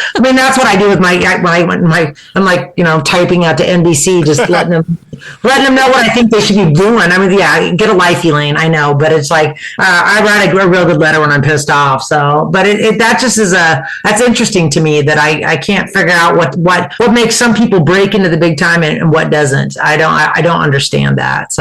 I do with I'm like, you know, typing out to NBC, just letting them know what I think they should be doing. I mean, yeah, get a life, Elaine. I know, but it's like I write a real good letter when I'm pissed off. So, but that just is that's interesting to me that I can't figure out what makes some people break into the big time and what doesn't. I don't understand that.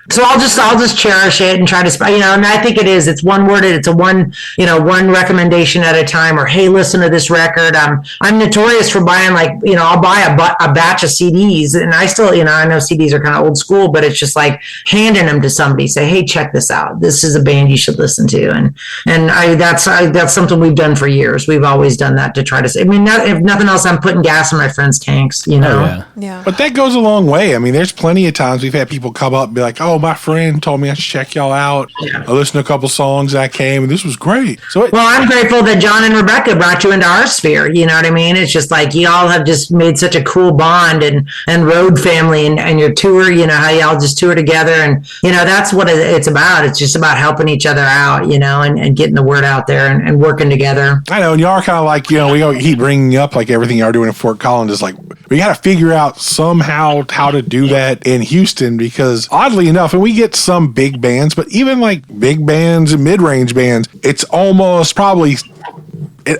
So I'll just cherish it and try to, you know, and I think it's one worded. It's one recommendation at a time, or, hey, listen to this record. I'm notorious for buying, like, you know, I'll buy a batch of CDs, and I still, you know, I know CDs are kind of old school, but it's just like handing them to somebody, say, hey, check this out. This is a band you should listen to. And that's something we've done for years. We've always done that to try to, I mean, if nothing else, I'm putting gas in my friends' tanks, you know? Oh, Yeah. But that goes a long way. I mean, there's plenty of times we've had people come up and be like, oh, my friend told me I should check y'all out. Yeah. I listened to a couple songs that came, and this was great. So well, I'm grateful that John and Rebecca brought you into our sphere. You know what I mean? It's just like y'all have just made such a cool bond and road family, and your tour, you know, how y'all just tour together. And, you know, that's what it's about. It's just about helping each other out, you know, and getting the word out there and working together. I know, and y'all are kind of like, you know, we keep bringing up like everything y'all are doing in Fort Collins is like, we got to figure out somehow how to do that in Houston, because oddly enough, and we get some big bands, but even like big bands and mid-range bands, it's almost probably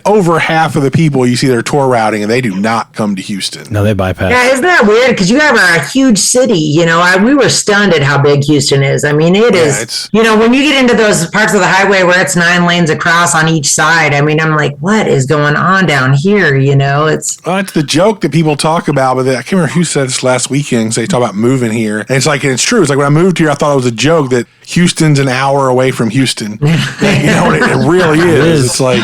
over half of the people you see their tour routing, and they do not come to Houston. No, they bypass. Yeah, isn't that weird? Because you guys are a huge city. You know, we were stunned at how big Houston is. I mean, it is. You know, when you get into those parts of the highway where it's 9 lanes across on each side, I mean, I'm like, what is going on down here? You know, it's the joke that people talk about, but I can't remember who said this last weekend. So they talk about moving here, and it's like, and it's true. It's like when I moved here, I thought it was a joke that Houston's an hour away from Houston. You know, it really is. It's like,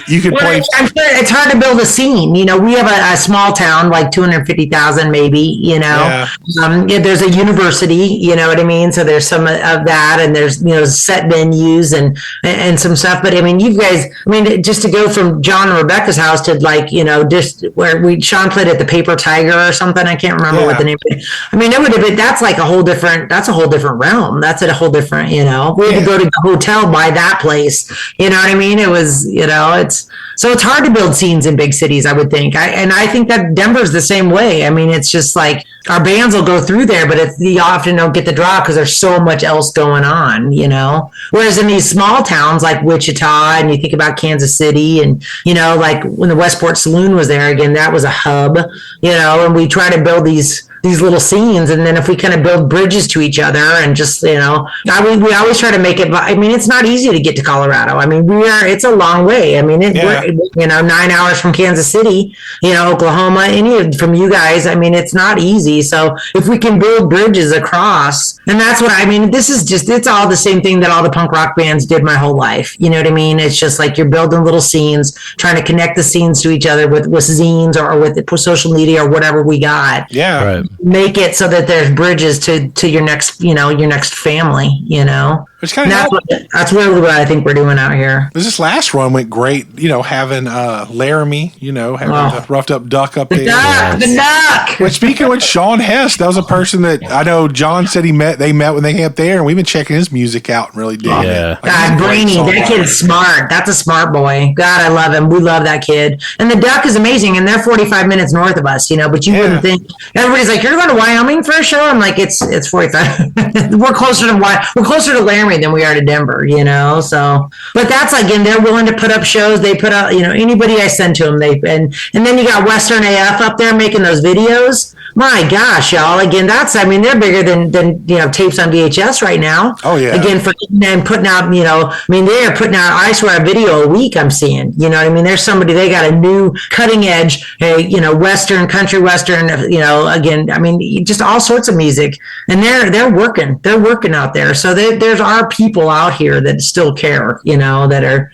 you could play. I'm sure it's hard to build a scene. You know, we have a small town, like 250,000 maybe, you know. Yeah. There's a university, you know what I mean? So there's some of that, and there's, you know, set venues and some stuff. But I mean, you guys, I mean, just to go from John and Rebecca's house to, like, you know, just where Sean played at the Paper Tiger or something. I can't remember what the name of it. I mean, it would have been, that's a whole different realm. That's a whole different, you know, we had to go to the hotel by that place. You know what I mean? It was, you know, it's hard to build scenes in big cities, I would think. I think that Denver's the same way. I mean, it's just like our bands will go through there, but you often don't get the draw because there's so much else going on, you know? Whereas in these small towns like Wichita, and you think about Kansas City, and, you know, like when the Westport Saloon was there, again, that was a hub, you know, and we try to build these little scenes, and then if we kind of build bridges to each other and just, you know, we always try to make it. I mean, it's not easy to get to Colorado. I mean, it's a long way. I mean, we're, you know, 9 hours from Kansas City, you know, Oklahoma, from you guys. I mean, it's not easy. So if we can build bridges across, and that's what I mean, it's all the same thing that all the punk rock bands did my whole life. You know what I mean? It's just like you're building little scenes, trying to connect the scenes to each other with zines or with social media or whatever we got. Yeah. Right. Make it so that there's bridges to your next, you know, your next family, you know. It's kind of that's really what I think we're doing out here. This last run went great, you know, having Laramie, you know, having the roughed up duck up there. The duck. But speaking with Sean Hess, that was a person that I know John said they met when they came up there, and we've been checking his music out and really digging it. Like, God, Brainy, that kid's smart. That's a smart boy. God, I love him. We love that kid. And the duck is amazing, and they're 45 minutes north of us, you know, but you wouldn't think. Everybody's like, you're going to Wyoming for a show? I'm like, it's 45. We're closer to Laramie than we are to Denver, you know. So, but that's, again, they're willing to put up shows. They put up, you know, anybody I send to them. And then you got Western AF up there making those videos. My gosh, y'all! Again, they're bigger than you know, tapes on VHS right now. Oh yeah. Again, for and putting out, you know, I mean, they are putting out, I swear, a video a week. I'm seeing, you know what I mean? There's somebody, they got a new cutting edge, you know, Western, country Western, you know, again, I mean, just all sorts of music, and they're working out there. So there's our people out here that still care, you know, they're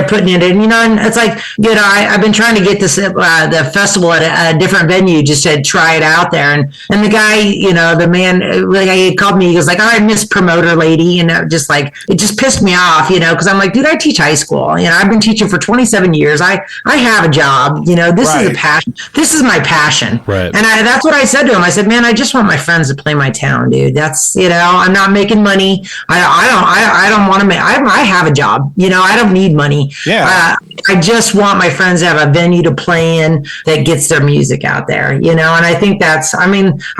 putting it in, you know, and it's like, you know, I've been trying to get this the festival at a different venue just to try it out there, and the guy, you know, the man, like, he called me, he goes like, all right, Miss Promoter Lady, and it just pissed me off, you know, because I'm like, dude, I teach high school, you know, I've been teaching for 27 years, I have a job, you know, this is a passion, this is my passion, right? And that's what I said to him. I said, man, I just want my friends to play my town, dude. That's, you know, I'm not making money. I I don't want to make, I have a job, I don't need money. Yeah. I just want my friends to have a venue to play in that gets their music out there, and I think I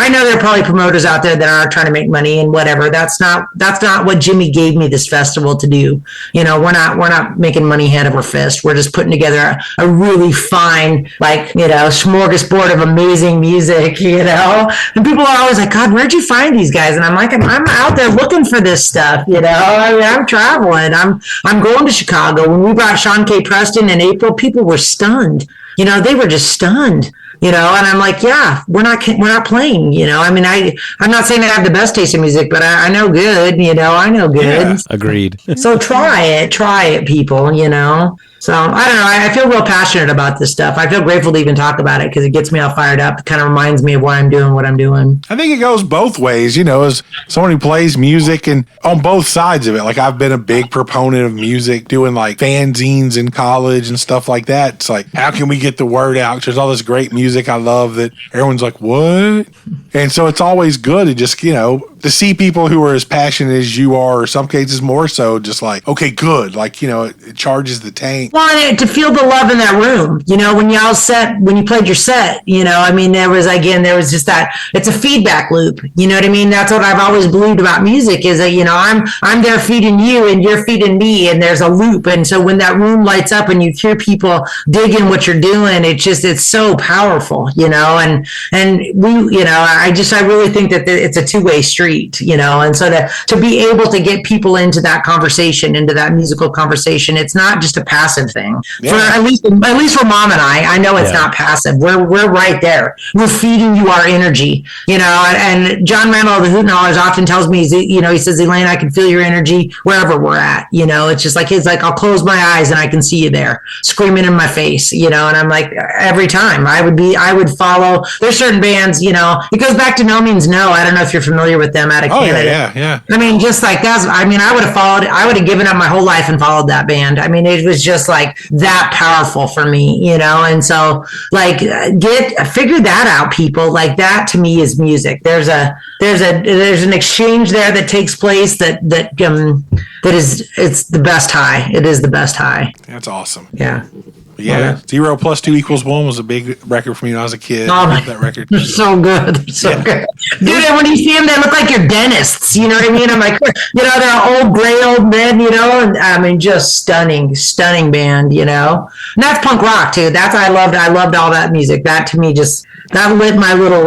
know there are probably promoters out there that are trying to make money and whatever. That's not what Jimmy gave me this festival to do. We're not making money hand over fist. We're just putting together a really fine, smorgasbord of amazing music, and people are always like, God, where'd you find these guys? And I'm like, I'm out there looking for this stuff, I'm traveling. I'm going to Chicago. When we brought Sean K. Preston in April, people were stunned. They were just stunned. And I'm like, yeah, we're not playing, I'm not saying I have the best taste in music, but I know good, I know good. Yeah, agreed. So try it, people, So I don't know. I feel real passionate about this stuff. I feel grateful to even talk about it because it gets me all fired up. It kind of reminds me of why I'm doing what I'm doing. I think it goes both ways, as someone who plays music and on both sides of it. Like I've been a big proponent of music, doing like fanzines in college and stuff like that. It's like, how can we get the word out? There's all this great music I love that everyone's like, what? And so it's always good to just, to see people who are as passionate as you are, or some cases more so, just like, okay, good. Like, it charges the tank. Well, and to feel the love in that room, when you played your set, there was just that, it's a feedback loop. You know what I mean? That's what I've always believed about music is that, I'm there feeding you and you're feeding me, and there's a loop. And so when that room lights up and you hear people digging what you're doing, it's so powerful, and we, I really think that it's a two-way street, and so to be able to get people into that conversation, into that musical conversation, it's not just a passive thing. Yeah. For at least for Mom and I know it's not passive. We're right there. We're feeding you our energy, and John Randall, the Hootenallers, often tells me, he says, Elaine, I can feel your energy wherever we're at, it's just like, he's like, I'll close my eyes and I can see you there screaming in my face, and I'm like, every time I would follow. There's certain bands, it goes back to No Means No. I don't know if you're familiar with them out of Canada. Yeah. Just like that's, I would have given up my whole life and followed that band. It was just like that powerful for me, and so like figure that out, people. Like that to me is music. There's an exchange there that takes place that is, it's the best high. It is the best high. That's awesome. Yeah. Yeah, 0 + 2 = 1 was a big record for me when I was a kid. Oh, that record. They're so good. Good. Dude, and when you see them, they look like your dentists. You know what I mean? I'm like, they're old, gray old men, and just stunning band, And that's punk rock, too. I loved all that music. That, to me, that lit my little,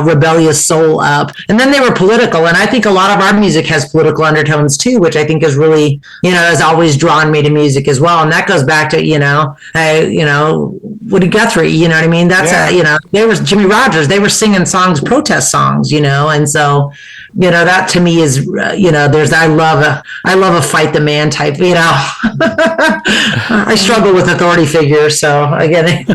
rebellious soul up. And then they were political, and I think a lot of our music has political undertones, too, which I think is really, has always drawn me to music as well. And that goes back to, Woody Guthrie, you know what I mean? That's they were Jimmy Rogers, they were singing protest songs, and so, that to me is, I love a fight the man type, I struggle with authority figures, so I get it.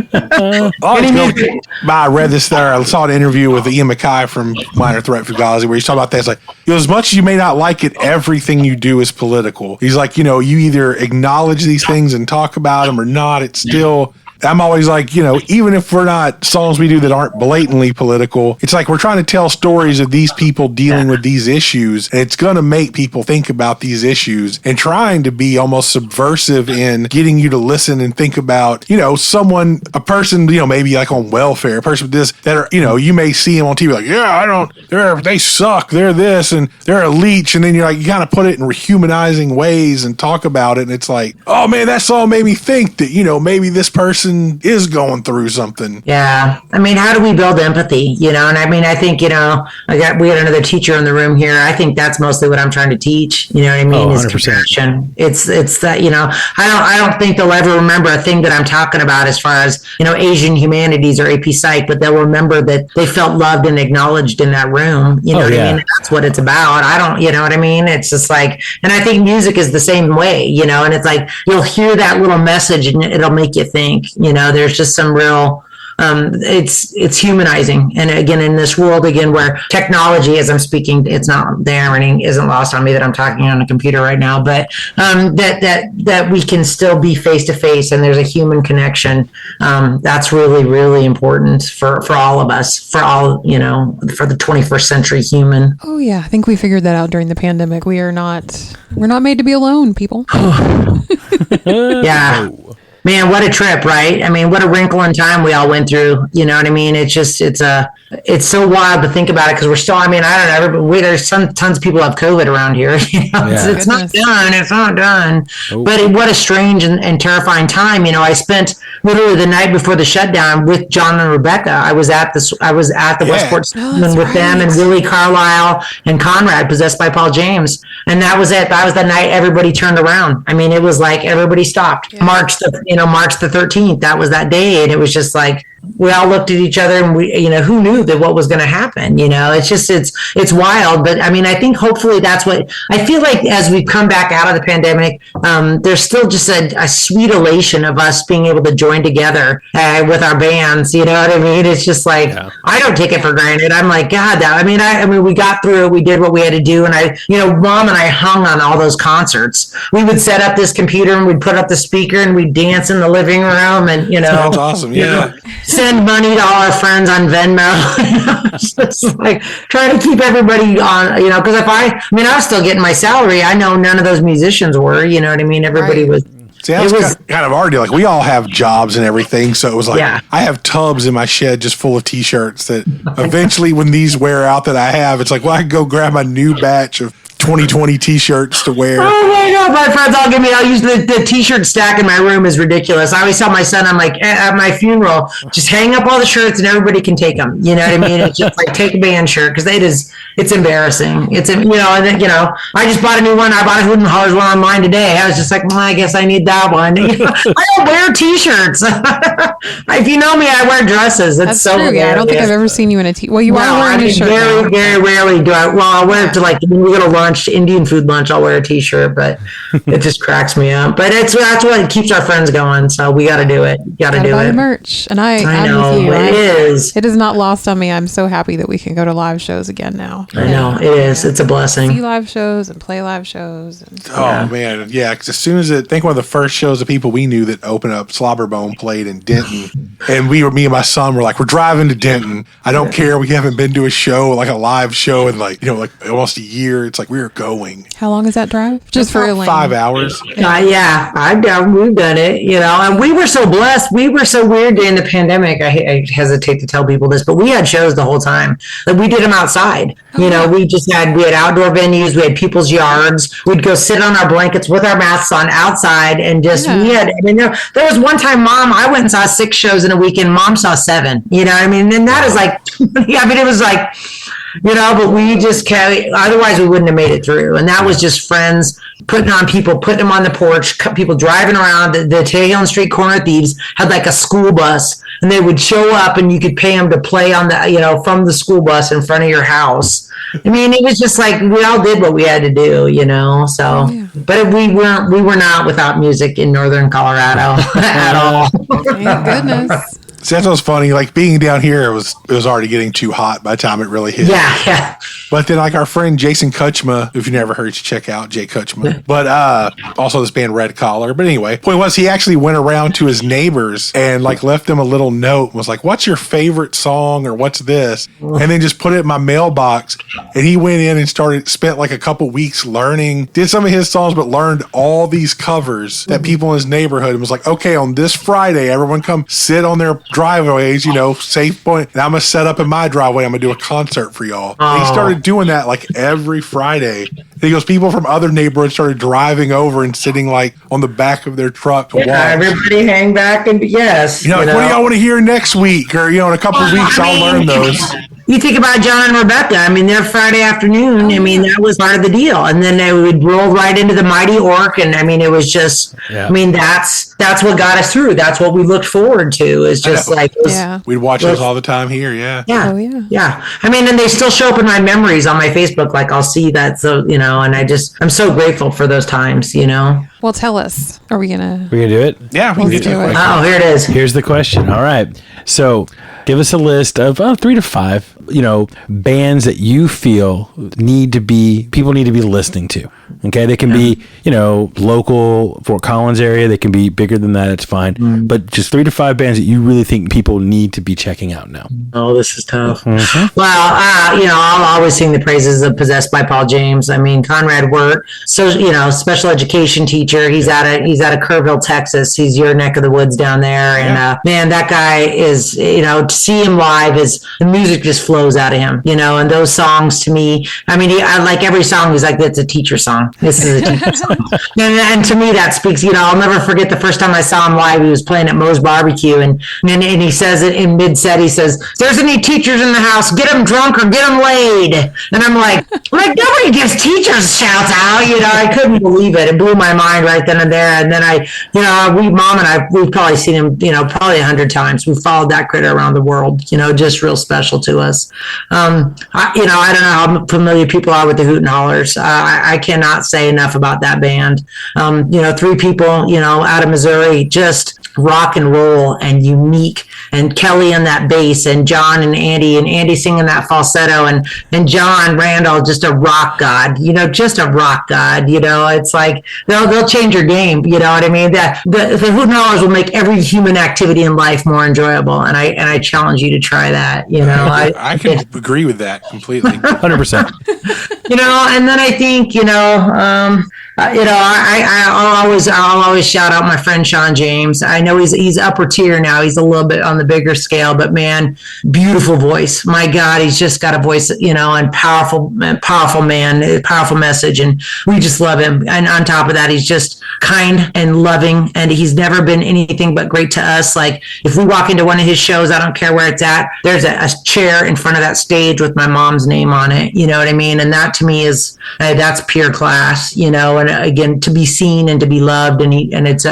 I read this there. I saw an interview with Ian MacKay from Minor Threat Fugazi where he's talking about that. It's like, as much as you may not like it, everything you do is political. He's like, you either acknowledge these things and talk about them or not. It's still, I'm always like, even if we're not songs we do that aren't blatantly political, it's like we're trying to tell stories of these people dealing with these issues. And it's going to make people think about these issues and trying to be almost subversive in getting you to listen and think about, a person, maybe like on welfare, a person with this that are, you may see him on TV like, they suck. They're this and they're a leech. And then you're like, you kind of put it in rehumanizing ways and talk about it. And it's like, oh man, that song made me think that, maybe this person is going through something. Yeah. How do we build empathy? And I think, we had another teacher in the room here. I think that's mostly what I'm trying to teach. You know what I mean? Is compassion. It's that, I don't think they'll ever remember a thing that I'm talking about as far as, Asian humanities or AP Psych, but they'll remember that they felt loved and acknowledged in that room. You know what I mean? That's what it's about. I don't, you know what I mean? It's just like, and I think music is the same way, and it's like, you'll hear that little message and it'll make you think. There's just some real it's humanizing. And again, in this world again where technology, as I'm speaking, it's not the irony isn't lost on me that I'm talking on a computer right now, but that we can still be face to face and there's a human connection. That's really, really important for all of us, for all, for the 21st century human. Oh yeah, I think we figured that out during the pandemic. We're not made to be alone, people. Yeah. Man, what a trip, right? I mean, what a wrinkle in time we all went through. You know what I mean? It's just, it's so wild to think about it because we're still, I don't know, there's tons of people have COVID around here. It's not done. It's not done. Oh. But what a strange and terrifying time. I spent literally the night before the shutdown with John and Rebecca. I was at the Westport with them and Willie Carlisle and Conrad, Possessed by Paul James. And that was it. That was the night everybody turned around. I mean, it was like everybody stopped. Yeah. March the 13th, that was that day. And it was just like, we all looked at each other and we, who knew that what was going to happen? It's just, it's wild. But I mean, I think hopefully that's what I feel like as we come back out of the pandemic, there's still just a sweet elation of us being able to join together with our bands. You know what I mean? It's just like, I don't take it for granted. I'm like, God, I mean, we got through it. We did what we had to do. And Mom and I hung on all those concerts. We would set up this computer and we'd put up the speaker and we'd dance in the living room and, That's awesome. Yeah. Send money to all our friends on Venmo. Just like trying to keep everybody on, because I was still getting my salary. I know none of those musicians were, you know what I mean? Everybody was. See, that was kind of our deal. Like, we all have jobs and everything. So it was like, I have tubs in my shed just full of T-shirts that eventually when these wear out that I have, it's like, well, I can go grab my new batch of 2020 T-shirts to wear. Oh my God, my friends I'll use the T-shirt stack in my room is ridiculous. I always tell my son, I'm like, at my funeral, just hang up all the shirts and everybody can take them. You know what I mean? It's just like, take a band shirt because it's embarrassing. It's, and then, I just bought a new one. I bought a Hood and Hollers one online today. I was just like, well, I guess I need that one. I don't wear T-shirts. If you know me, I wear dresses. That's so true. Yeah, I don't think I've ever seen you in a T. Well, you are wearing a shirt. Very, very rarely do I. Well, I'll wear it to like when we go to lunch, Indian food lunch. I'll wear a T-shirt, but it just cracks me up. But that's what keeps our friends going. So we got to do it. Got to do it. Merch, and I know with you. It is. It is not lost on me. I'm so happy that we can go to live shows again now. I know it is. It's a blessing. See live shows and play live shows. Man, yeah. Because as soon as I think one of the first shows of people we knew that opened up, Slobberbone played in Denton, and me and my son were like, we're driving to Denton. I don't care. We haven't been to a show, like a live show, in like almost a year. It's like we're going. How long is that drive? Just for Elaine? 5 hours. We've done it. And we were so blessed. We were so weird during the pandemic. I hesitate to tell people this, but we had shows the whole time. Like, we did them outside. We had outdoor venues. We had people's yards. We'd go sit on our blankets with our masks on outside and just, there was one time, I went and saw 6 shows in a weekend. Mom saw 7, and that is like, it was like, but we just otherwise we wouldn't have made it through. And that was just friends putting on people, putting them on the porch, people driving around. The Taylor Street Corner Thieves had like a school bus, and they would show up and you could pay them to play on the, from the school bus in front of your house. I mean, it was just like, we all did what we had to do, so, but we were not without music in Northern Colorado at all. Thank goodness. See, that's what's funny. Like, being down here, it was already getting too hot by the time it really hit. Yeah. But then, like, our friend Jason Kutchma, if you never heard, you check out Jay Kutchma. But also this band Red Collar. But anyway, point was, he actually went around to his neighbors and like left them a little note. Was like, "What's your favorite song?" or "What's this?" And then just put it in my mailbox. And he went in and spent like a couple weeks learning, did some of his songs, but learned all these covers that people in his neighborhood, and was like, "Okay, on this Friday, everyone come sit on their driveways, safe point, and I'm gonna set up in my driveway. I'm gonna do a concert for y'all." And he started doing that like every Friday. And he goes, people from other neighborhoods started driving over and sitting like on the back of their truck to watch. Everybody hang back and what do y'all want to hear next week? Or in a couple of weeks, I'll learn those. you think about John and Rebecca. I mean, their Friday afternoon. I mean, that was part of the deal. And then they would roll right into the Mighty Orc, and I mean, it was just. I mean, that's what got us through. That's what we looked forward to. Is just like we'd watch those all the time here. Yeah. Yeah. Oh, yeah. I mean, and they still show up in my memories on my Facebook. Like I'll see that. So and I'm so grateful for those times. Well, tell us. Are we gonna do it? Yeah, we can do it. Oh, here it is. Here's the question. All right. So give us a list of 3 to 5, bands that you feel people need to be listening to. Okay. They can be, local Fort Collins area. They can be bigger than that. It's fine. But just 3 to 5 bands that you really think people need to be checking out now. Oh, this is tough. Well, I'll always sing the praises of Possessed by Paul James. I mean, Conrad Wirt, so, special education teacher. He's out of Kerrville, Texas. He's your neck of the woods down there. And, man, that guy is, to see him live the music just flows out of him, and those songs to me, I mean, I like every song. He's like, that's a teacher song. This is a teacher song. And to me, that speaks, I'll never forget the first time I saw him live. He was playing at Moe's Barbecue. And he says it in mid-set. He says, if there's any teachers in the house, get them drunk or get them laid. And I'm like, nobody gives teachers shouts out. I couldn't believe it. It blew my mind right then and there. And then Mom and I, we've probably seen him, probably 100 times. We followed that critter around the world, just real special to us. I don't know how familiar people are with the Hoot and Hollers. I cannot say enough about that band. 3 people, out of Missouri, just rock and roll and unique, and Kelly on that bass, and John and Andy singing that falsetto, and John Randall, just a rock god, just a rock god. It's like they'll change your game. You know what I mean? The Hoot and Hollers will make every human activity in life more enjoyable, and I challenge you to try that. I can agree with that completely, 100%. And then I think I'll always shout out my friend Sean James. I know he's upper tier now. He's a little bit on the bigger scale, but man, beautiful voice. My God, he's just got a voice, and powerful man, powerful message, and we just love him. And on top of that, he's just kind and loving, and he's never been anything but great to us. Like if we walk into one of his shows, I don't care where it's at, there's a chair in front of that stage with my mom's name on it. You know what I mean? And that to me is that's pure class. And again, to be seen and to be loved, and that's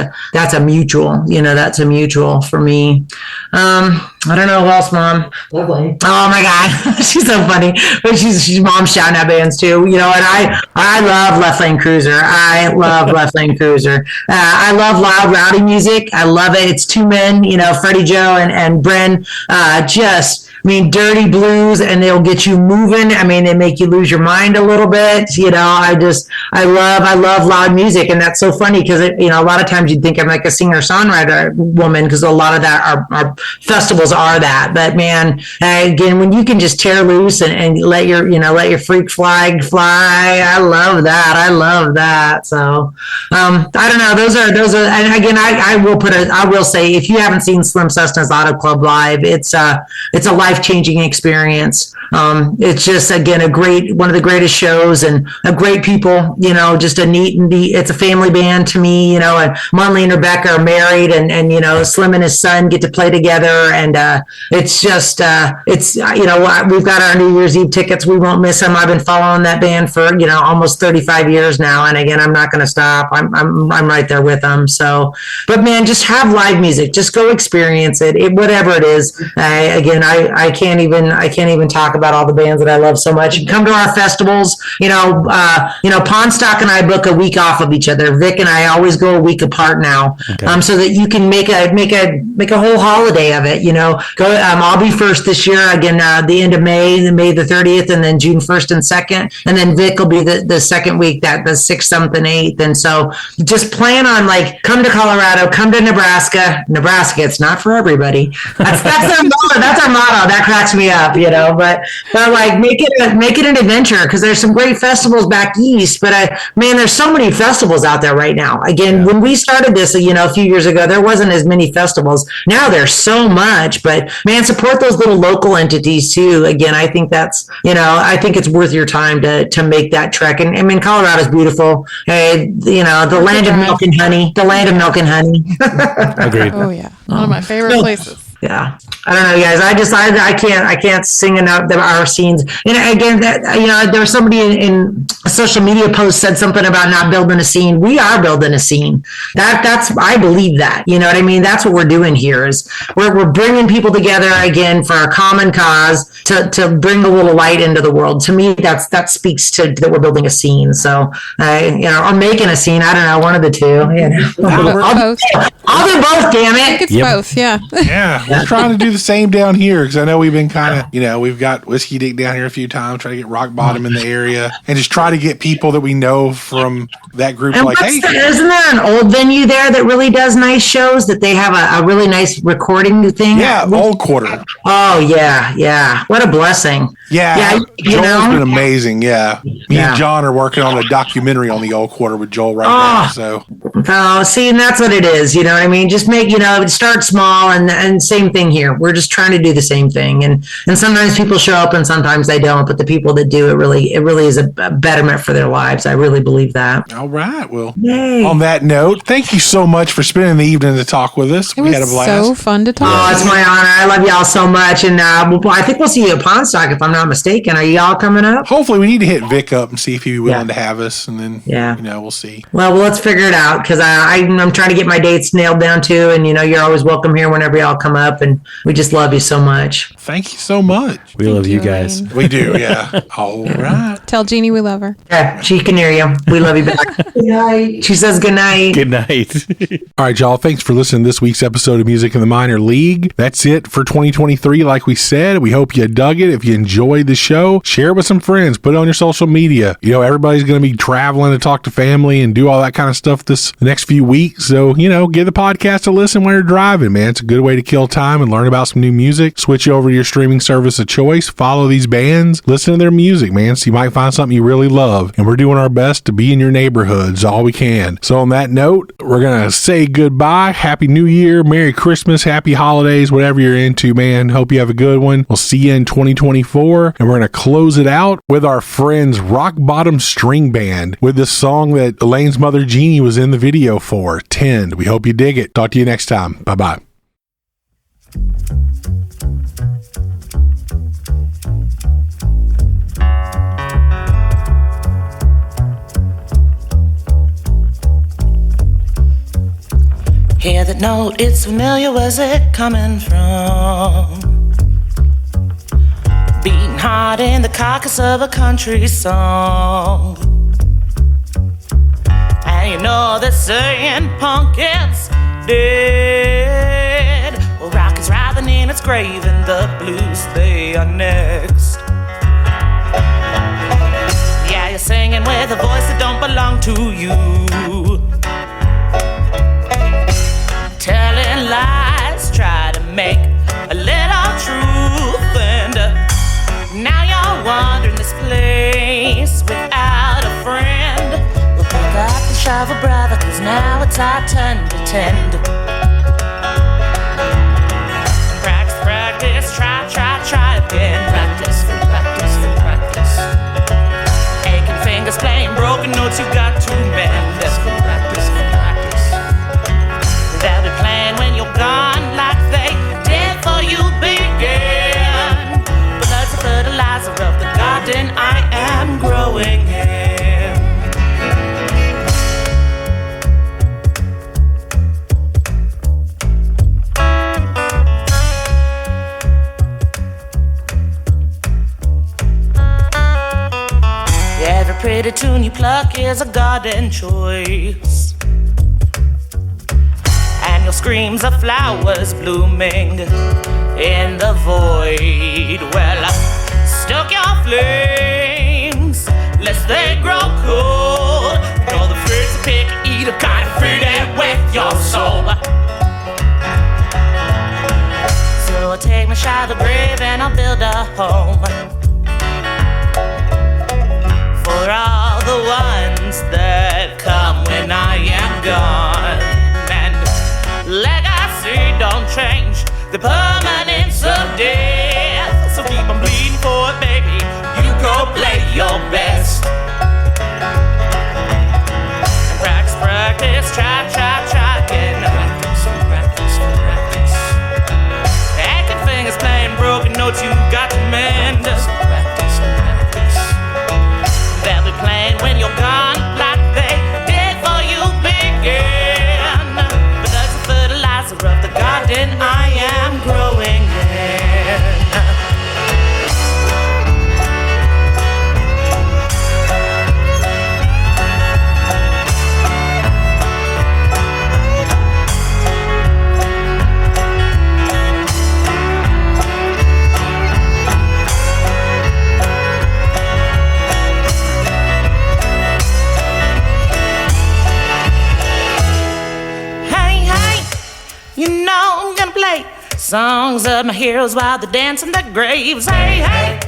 a mutual. That's a mutual for me. I don't know who else, Mom. Lovely. Oh my God, she's so funny. But she's Mom's shouting out bands too. And I love Left Lane Cruiser. I love Left Lane Cruiser. I love loud, rowdy music. I love it. It's 2 men. Freddie Joe and Bren. Dirty blues, and they'll get you moving. They make you lose your mind a little bit. I love loud music, and that's so funny because a lot of times you'd think I'm like a singer-songwriter woman because a lot of that our festivals are that. But man, again, when you can just tear loose and let your freak flag fly, I love that. So I don't know. Those are, and again, I will say, if you haven't seen Slim Cessna's Auto Club live, it's a life-changing experience. It's just, again, one of the greatest shows, and a great people, just a neat, it's a family band to me, and Marlene and Rebecca are married, and Slim and his son get to play together. And it's just, we've got our New Year's Eve tickets. We won't miss them. I've been following that band for, almost 35 years now. And again, I'm not going to stop. I'm right there with them. So, but man, just have live music. Just go experience it. Whatever it is. I can't even talk about all the bands that I love so much. Come to our festivals. Pawnstock and I book a week off of each other. Vic and I always go a week apart now, so that you can make a whole holiday of it. I'll be first this year again. The end of May the 30th, and then June 1st and 2nd, and then Vic will be the second week, the 6th, 7th, and 8th. And so just plan on come to Colorado, come to Nebraska. It's not for everybody. That's our motto. That's our motto. That cracks me up, but make it an adventure, because there's some great festivals back east. But there's so many festivals out there right now. Again, when we started this, a few years ago, there wasn't as many festivals. Now there's so much. But man, support those little local entities too. Again, I think that's I think it's worth your time to make that trek. And Colorado's beautiful. The land of milk and honey. The land of milk and honey. Agreed. Oh yeah, one of my favorite places. Yeah, I don't know, guys. I can't sing enough our scenes. And again, that there was somebody in a social media post said something about not building a scene. We are building a scene. That's I believe that. You know what I mean? That's what we're doing here. Is we're bringing people together again for a common cause to bring a little light into the world. To me, that speaks to that we're building a scene. So or making a scene. I don't know, one of the two. I'll do both. Damn it! I think it's both. Yeah. Yeah. We're trying to do the same down here because I know we've been kind of, we've got Whiskey Dick down here a few times, try to get Rock Bottom in the area and just try to get people that we know from that group. And isn't there an old venue there that really does nice shows, that they have a really nice recording thing? Yeah, Old Quarter. Oh, yeah. What a blessing. Yeah. Joel's been amazing. Yeah. Me and John are working on a documentary on the Old Quarter with Joel right now. So. Oh, see, and that's what it is. You know what I mean? Just make, start small and same thing here. We're just trying to do the same thing. And sometimes people show up and sometimes they don't, but the people that do, it really is a betterment for their lives. I really believe that. All right. Well, on that note, thank you so much for spending the evening to talk with us. We had a blast. So fun to talk. Oh, it's my honor. I love y'all so much. And I think we'll see you at Pawnstock if I'm not mistaken. Are y'all coming up? Hopefully we need to hit Vic up and see if he'd be willing to have us. And then, we'll see. Well, let's figure it out because I'm trying to get my dates nailed down too. And, you're always welcome here whenever y'all come up. And we just love you so much. Thank you so much. We love you guys. We do, yeah. All right. Tell Jeannie we love her. Yeah, she can hear you. We love you back. Good night. She says good night. Good night. All right, y'all. Thanks for listening to this week's episode of Music in the Minor League. That's it for 2023. Like we said, we hope you dug it. If you enjoyed the show, share it with some friends. Put it on your social media. Everybody's going to be traveling to talk to family and do all that kind of stuff the next few weeks. So, give the podcast a listen when you're driving, man. It's a good way to kill time and learn about some new music. Switch over to your streaming service of choice. Follow these bands. Listen to their music, man. So you might find something you really love. And we're doing our best to be in your neighborhoods all we can. So on that note, we're going to say goodbye. Happy New Year. Merry Christmas. Happy holidays. Whatever you're into, man. Hope you have a good one. We'll see you in 2024. And we're going to close it out with our friends Rock Bottom String Band with this song that Elaine's mother Jeannie was in the video for, Tend. We hope you dig it. Talk to you next time. Bye-bye. Hear that note, it's familiar, where's it coming from? Beating hard in the carcass of a country song. And you know they're saying punk is dead. Well, rock is writhing in its grave and the blues, they are next. Yeah, you're singing with a voice that don't belong to you. Telling lies, try to make a little truth. And now you're wandering this place without a friend. Well, pick up the shovel, brother, cause now it's our turn to tend. Practice, try again. Practice. Aching fingers playing broken notes, you got to mend. Practice. They'll be playing when you're gone like they did before you began. Blood's the fertilizer of the garden I am growing in. Every pretty tune you pluck is a garden choice. Your screams of flowers blooming in the void. Well, stoke your flames, lest they grow cold. You're the first to pick, eat a kind of fruit and wet your soul. So I'll take my shot of the grave and I'll build a home for all the ones that come when I am gone. Legacy don't change the permanence of death. So keep on bleeding for it, baby. You go play your best. And practice, try again. Practice. songs of my heroes while they dance in their graves. Hey, hey,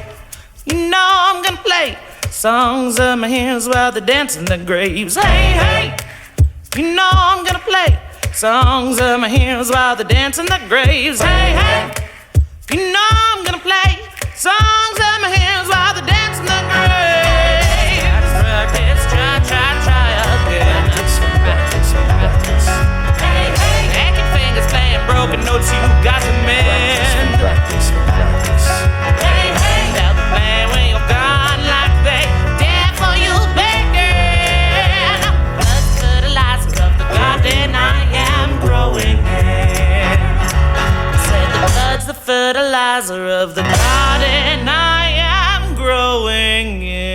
you know I'm gonna play songs of my heroes while they dance in their graves. Hey, hey, you know I'm gonna play songs of my heroes while they dance in their graves. Hey, hey, you know I'm gonna play songs of my heroes while they dance in their graves. Practice, try again. Hey, hey, acting fingers playing broken notes, you got to mend. Hey, hey, tell the plan when you're gone like they did for you, begging. Blood's fertilizer of the garden I am growing in. Said the blood's the fertilizer of the garden I am growing in.